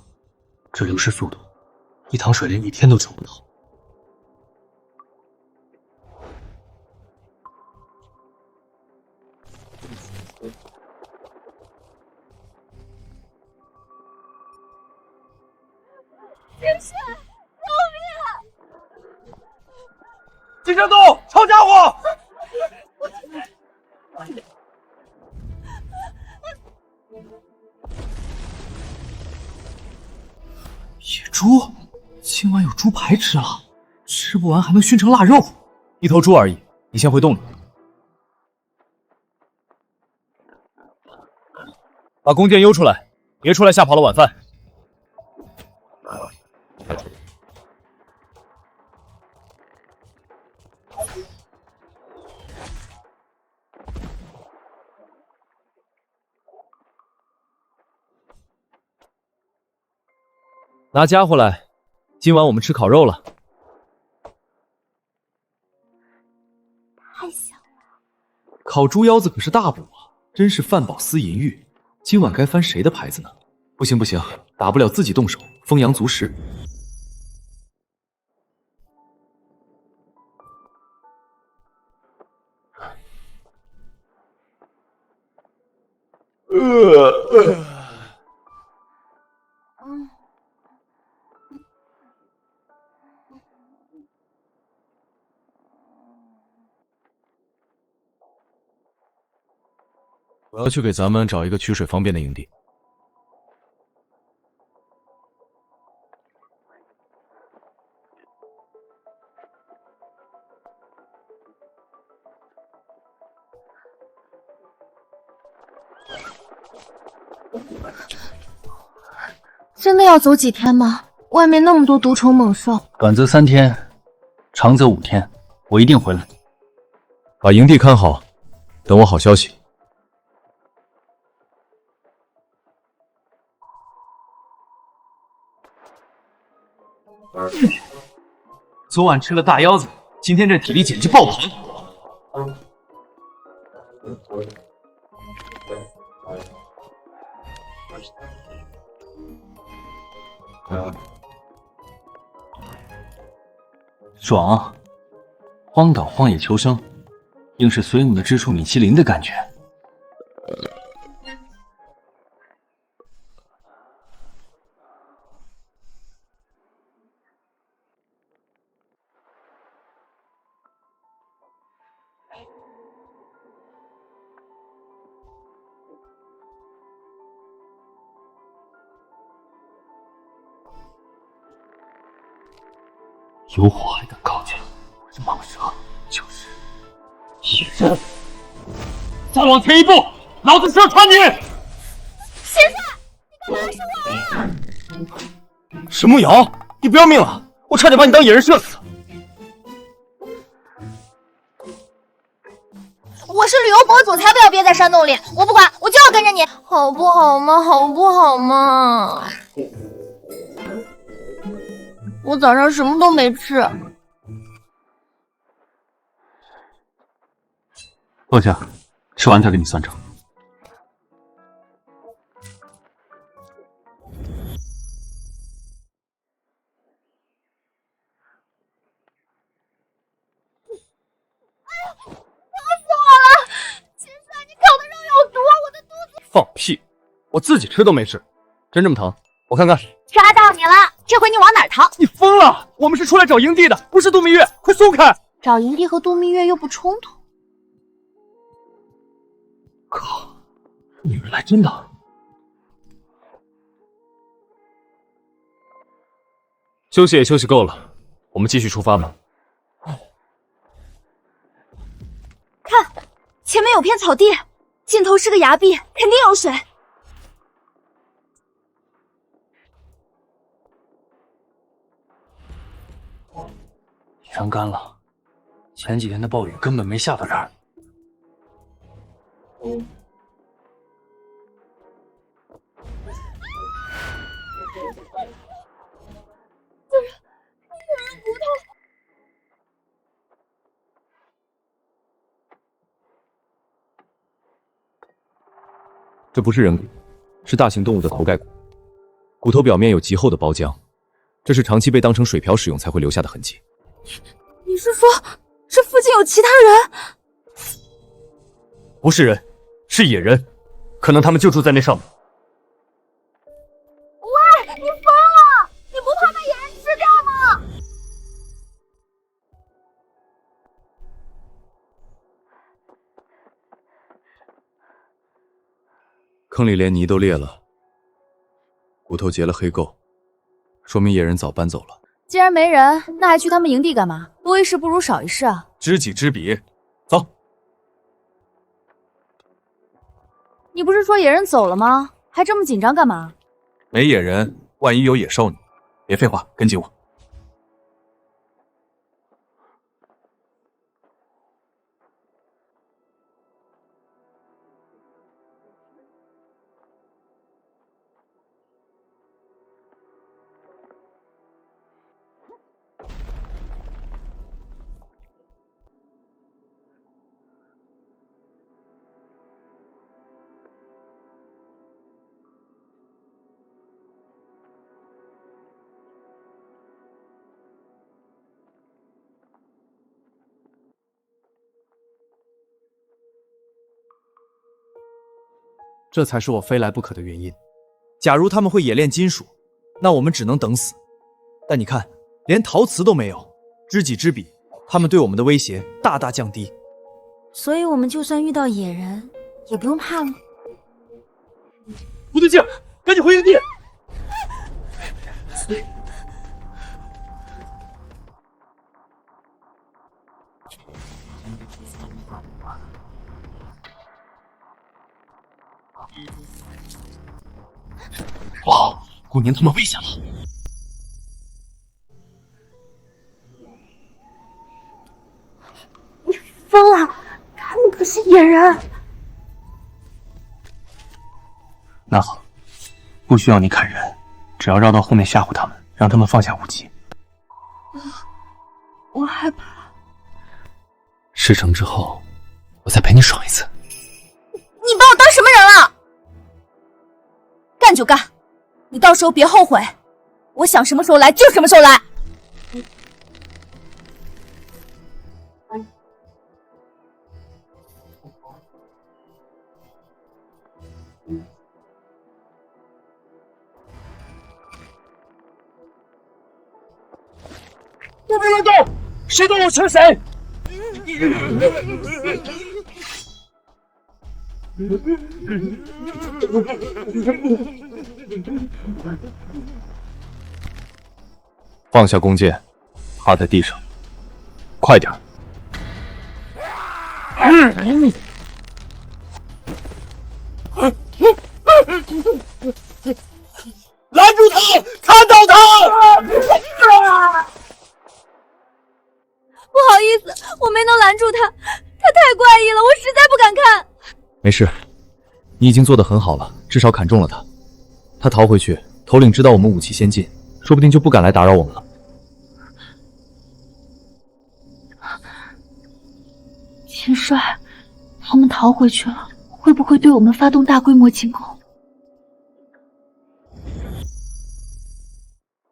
这流失速度，一塘水连1天都撑不到。秦帅，救命！金山洞，抄家伙！野猪，今晚有猪排吃了，吃不完还能熏成腊肉。一头猪而已，你先回洞里，把弓箭悠出来，别出来吓跑了晚饭。拿家伙来，今晚我们吃烤肉了。太香了！烤猪腰子可是大补啊，真是饭饱思淫欲。今晚该翻谁的牌子呢？不行不行，打不了自己动手，封阳足食。我要去给咱们找一个取水方便的营地。真的要走几天吗？外面那么多毒虫猛兽。短则3天，长则5天，我一定回来。把营地看好，等我好消息。昨晚吃了大腰子，今天这体力简直爆棚。爽，荒岛荒野求生，应是随母的之处米其林的感觉。有火还敢靠近，我是蟒蛇，就是野人。再往前一步，老子射穿你！贤帅，你干嘛生我呀？沈慕瑶，你不要命了！我差点把你当野人射死。我是旅游博主，才不要憋在山洞里！我不管，我就要跟着你，好不好嘛？好不好嘛？我早上什么都没吃。坐下，吃完再跟你算账。放屁！我自己吃都没事，真这么疼？我看看。抓到你了！这回你往哪儿逃？你疯了！我们是出来找营地的，不是度蜜月！快松开！找营地和度蜜月又不冲突。靠，女人来真的！休息也休息够了，我们继续出发吧。看，前面有片草地，尽头是个崖壁，肯定有水。全干了，前几天的暴雨根本没下到这儿。这不是人骨，是大型动物的头盖骨，骨头表面有极厚的包浆，这是长期被当成水瓢使用才会留下的痕迹。你是说，这附近有其他人？不是人，是野人，可能他们就住在那上面。喂，你疯了！你不怕被野人吃掉吗？坑里连泥都裂了，骨头结了黑垢，说明野人早搬走了。既然没人，那还去他们营地干嘛？多一事不如少一事啊！知己知彼，走。你不是说野人走了吗？还这么紧张干嘛？没野人，万一有野兽呢？别废话，跟紧我。这才是我非来不可的原因。假如他们会冶炼金属，那我们只能等死。但你看，连陶瓷都没有，知己知彼，他们对我们的威胁大大降低。所以我们就算遇到野人，也不用怕了。不对劲，赶紧回营地！哇，顾宁他们危险了！你疯了！他们可是野人。那好，不需要你砍人，只要绕到后面吓唬他们，让他们放下武器。我害怕。事成之后，我再陪你爽一次。你把我当什么人了？干就干，你到时候别后悔。我想什么时候来就什么时候来。不能乱动，谁动我吃谁！放下弓箭，趴在地上，快点！拦住他！看到他！不好意思，我没能拦住他，他太怪异了，我实在不敢看。没事，你已经做得很好了，至少砍中了他。他逃回去，头领知道我们武器先进，说不定就不敢来打扰我们了。秦帅，他们逃回去了，会不会对我们发动大规模进攻？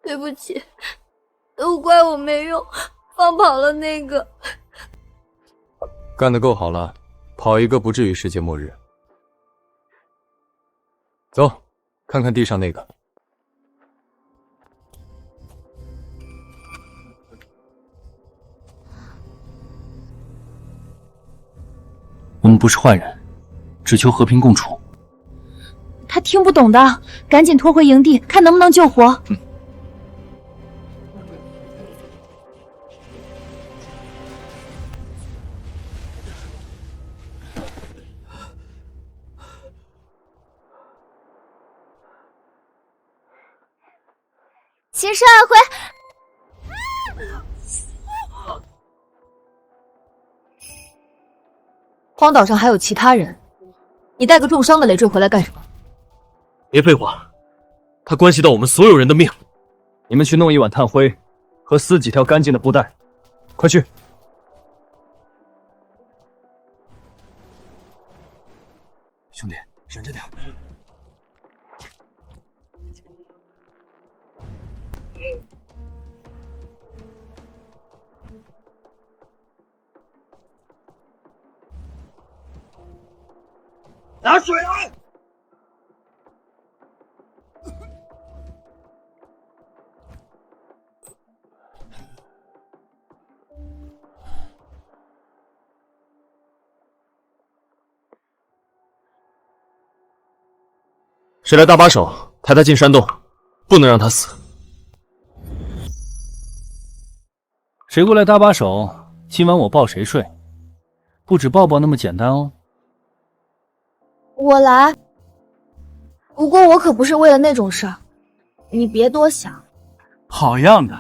对不起，都怪我没用，放跑了那个。干得够好了，跑一个不至于世界末日。走，看看地上那个。我们不是坏人，只求和平共处。他听不懂的，赶紧拖回营地，看能不能救活。秦帅回。荒岛上还有其他人，你带个重伤的累赘回来干什么？别废话，它关系到我们所有人的命。你们去弄一碗炭灰，和撕几条干净的布带，快去！兄弟，忍着点。拿水来！谁来搭把手，抬他进山洞，不能让他死。谁过来搭把手，今晚我抱谁睡，不止抱抱那么简单哦。我来，不过我可不是为了那种事儿，你别多想。好样的，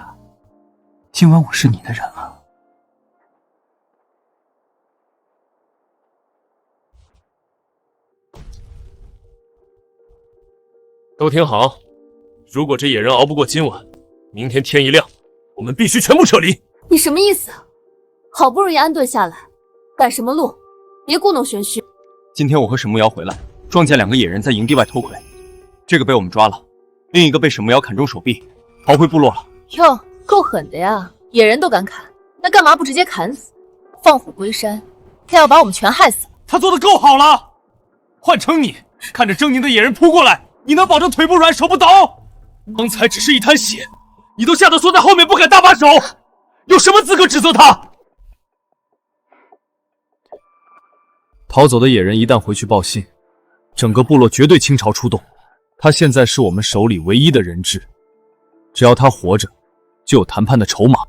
今晚我是你的人了。都听好，如果这野人熬不过今晚，明天天一亮，我们必须全部撤离。你什么意思？好不容易安顿下来，赶什么路？别故弄玄虚。今天我和沈牧瑶回来，撞见2个野人在营地外偷窥，这个被我们抓了，另一个被沈牧瑶砍中手臂，逃回部落了。哟，够狠的呀！野人都敢砍，那干嘛不直接砍死？放虎归山，他要把我们全害死。他做的够好了。换成你，看着狰狞的野人扑过来，你能保证腿不软手不抖？刚才只是一滩血，你都吓得缩在后面不敢搭把手，有什么资格指责他？逃走的野人一旦回去报信，整个部落绝对倾巢出动。他现在是我们手里唯一的人质，只要他活着，就有谈判的筹码。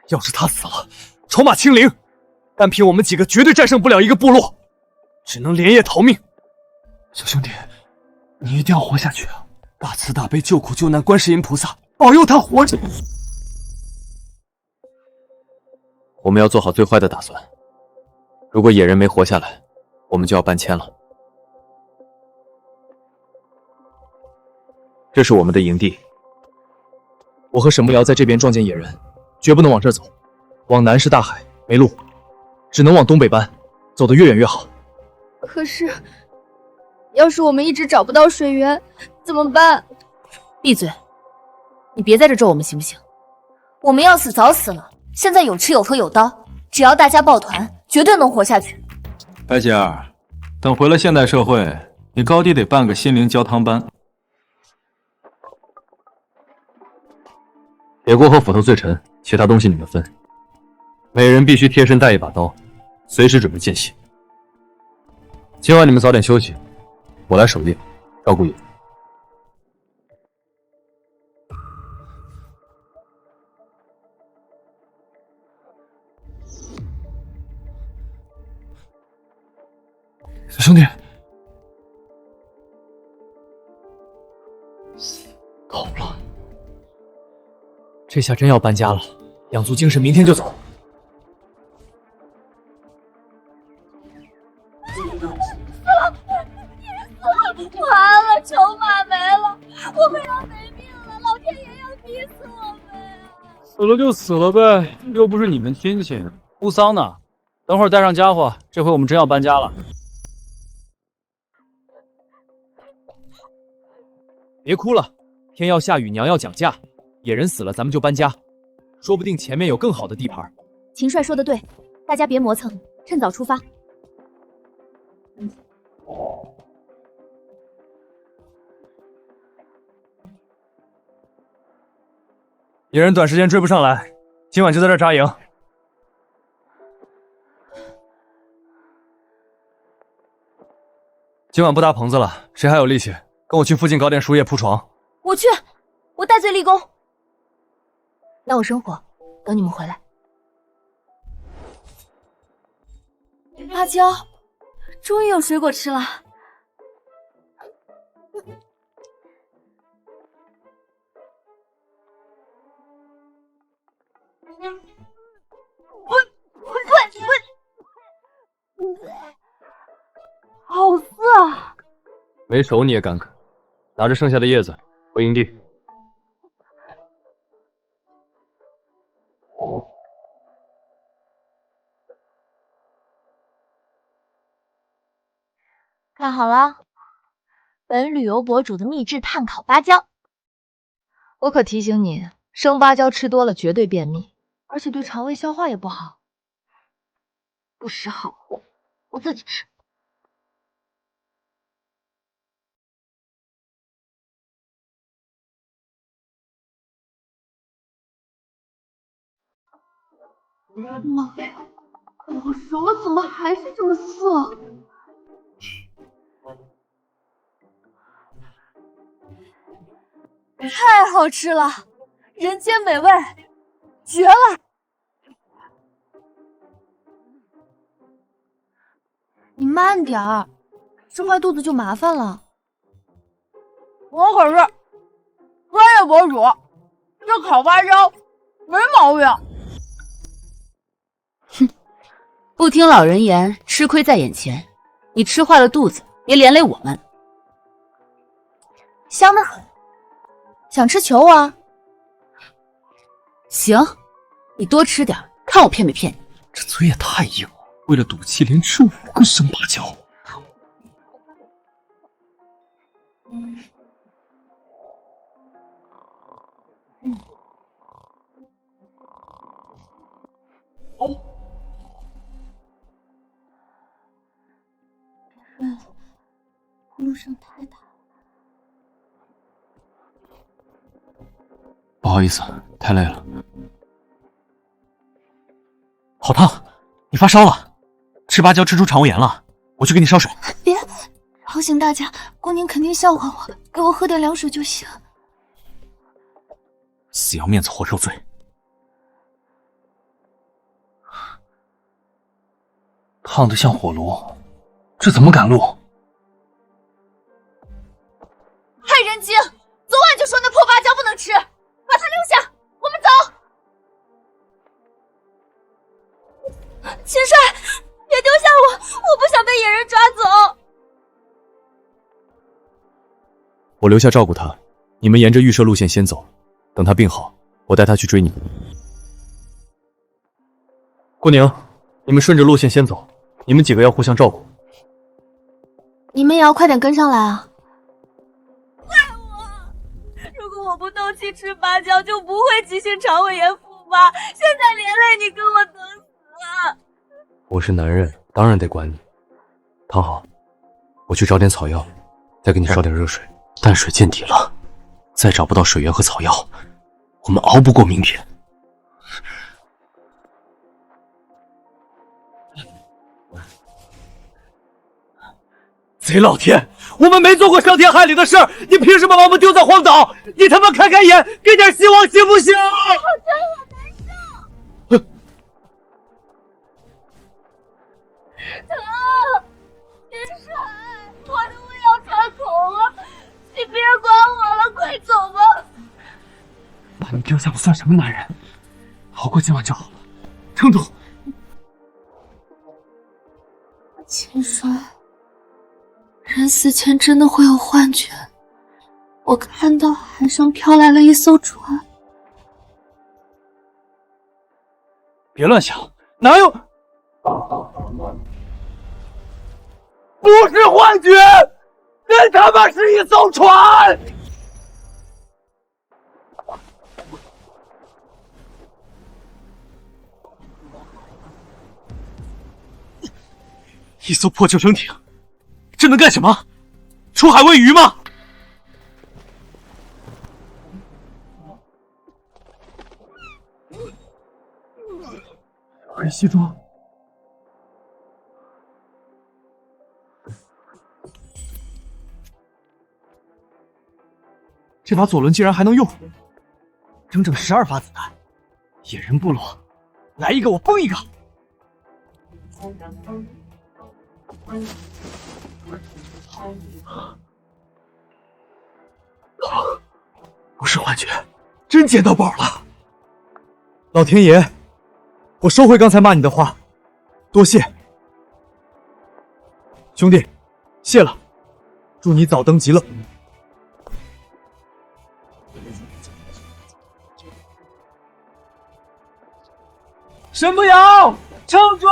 要是他死了，筹码清零，单凭我们几个绝对战胜不了一个部落，只能连夜逃命。小兄弟，你一定要活下去啊！大慈大悲救苦救难观世音菩萨保佑他活着。我们要做好最坏的打算，如果野人没活下来，我们就要搬迁了。这是我们的营地，我和沈牧瑶在这边撞见野人，绝不能往这走，往南是大海，没路，只能往东北搬，走得越远越好。可是，要是我们一直找不到水源，怎么办？闭嘴！你别在这咒我们行不行？我们要死早死了，现在有吃有喝有刀，只要大家抱团，绝对能活下去。白姐儿，等回了现代社会，你高低得办个心灵教堂班。铁锅和斧头最沉，其他东西你们分。每人必须贴身带一把刀，随时准备见血。今晚你们早点休息，我来守夜，照顾野。小兄弟，够了，这下真要搬家了，养足精神，明天就走。完了，筹码没了，我们要没命了，老天爷要逼死我们呀！死了就死了呗，又不是你们亲戚，哭丧呢。等会儿带上家伙，这回我们真要搬家了。别哭了，天要下雨，娘要讲价，野人死了，咱们就搬家，说不定前面有更好的地盘。秦帅说的对，大家别磨蹭，趁早出发。野人短时间追不上来，今晚就在这儿扎营。今晚不搭棚子了，谁还有力气？跟我去附近搞点树叶铺床。我去，我戴罪立功。那我生火，等你们回来。阿娇，终于有水果吃了。好涩啊！没熟你也敢啃？拿着剩下的叶子回营地。看好了，本旅游博主的秘制炭烤芭蕉。我可提醒你，生芭蕉吃多了绝对便秘，而且对肠胃消化也不好。不识好货，我自己吃。妈呀，烤熟了怎么还是这么涩？太好吃了，人间美味，绝了！你慢点儿，吃坏肚子就麻烦了。我可是专业博主，这烤芭蕉没毛病。哼，不听老人言，吃亏在眼前。你吃坏了肚子，别连累我们。香得很，想吃求我啊？行，你多吃点，看我骗没骗你。这嘴也太硬了，为了赌气连吃5个生芭蕉。路上太大了。不好意思，太累了。好烫，你发烧了，吃芭蕉吃出肠胃炎了，我去给你烧水。别吵醒大家，姑娘肯定笑话我，给我喝点凉水就行。死要面子活受罪。烫得像火炉，这怎么赶路？害人精！昨晚就说那破芭蕉不能吃，把它留下，我们走。秦帅，别丢下我，我不想被野人抓走。我留下照顾他，你们沿着预设路线先走，等他病好，我带他去追你们。顾宁，你们顺着路线先走，你们几个要互相照顾。你们也要快点跟上来啊！如果我不斗气吃芭蕉，就不会急性肠胃炎复发。现在连累你跟我等死啊！我是男人，当然得管你。躺好，我去找点草药，再给你烧点热水。淡水见底了，再找不到水源和草药，我们熬不过明天。贼老天，我们没做过伤天害理的事儿，你凭什么把我们丢在荒岛？你他妈开开眼，给点希望行不行？天帅，我的胃要穿孔了，你别管我了，快走吧！把你丢下我算什么男人？熬过今晚就好了，撑住！秦帅，人死前真的会有幻觉。我看到海上飘来了一艘船。别乱想，哪有？不是幻觉，那他妈是一艘船！一艘破救生艇，这能干什么？出海喂鱼吗？黑西装。这把左轮竟然还能用，整整12发子弹。野人部落，来一个我崩一个。不是幻觉，真捡到宝了！老天爷，我收回刚才骂你的话，多谢。兄弟，谢了，祝你早登极乐。神不瑶，撑住，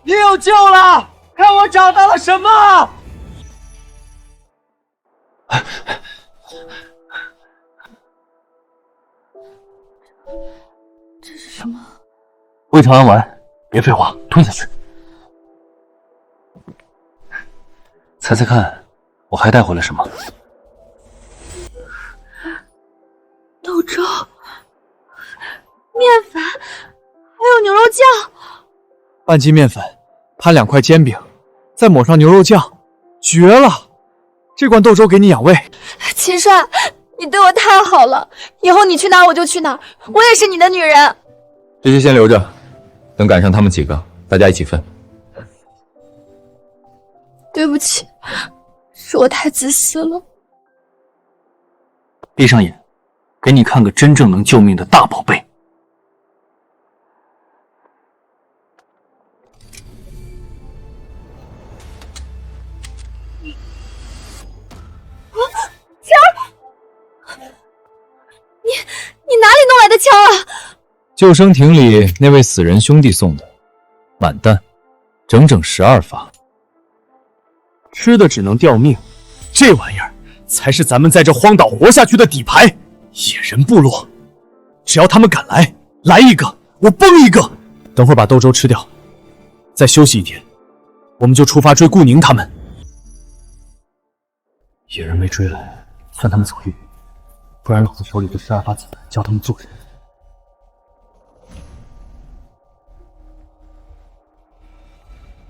你有救了！看我找到了什么！这是什么？胃肠安丸，别废话，吞下去。猜猜看，我还带回了什么？豆粥、面粉，还有牛肉酱。半斤面粉，摊2块煎饼，再抹上牛肉酱，绝了！这罐豆粥给你养胃。秦帅，你对我太好了，以后你去哪儿我就去哪儿，我也是你的女人。这些先留着，等赶上他们几个，大家一起分。对不起，是我太自私了。闭上眼，给你看个真正能救命的大宝贝。枪！你哪里弄来的枪啊？救生艇里那位死人兄弟送的，满弹，整整12发。吃的只能吊命，这玩意儿才是咱们在这荒岛活下去的底牌。野人部落，只要他们敢来，来一个我崩一个。等会儿把豆粥吃掉，再休息一天，我们就出发追顾宁他们。野人没追来，算他们走运，不然老子手里的12发子弹教他们做人。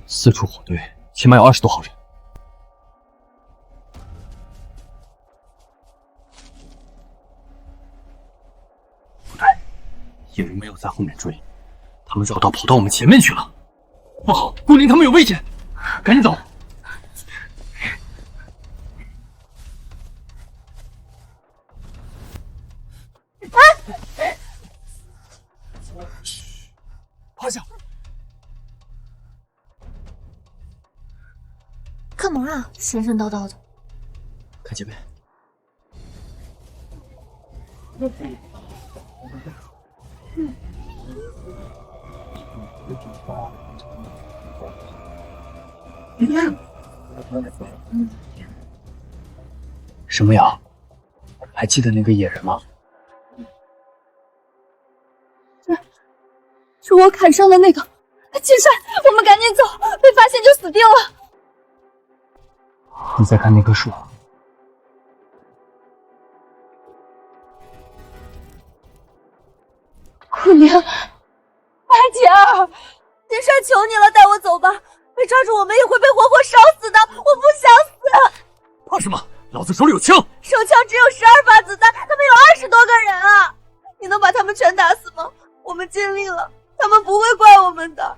4处火堆，起码有20多号人。不对，野人没有在后面追，他们绕道跑到我们前面去了。不好，顾宁他们有危险，赶紧走！趴下！干嘛啊？神神叨叨的。看前面。什么呀？还记得那个野人吗？是我砍伤的那个。秦帅，我们赶紧走，被发现就死定了。你再看那棵树。姑娘，白姐儿，秦帅求你了，带我走吧！被抓住我们也会被活活烧死的，我不想死！怕什么？老子手里有枪！手枪只有12发子弹，他们有20多个人啊！你能把他们全打死吗？我们尽力了，他们不会怪我们的。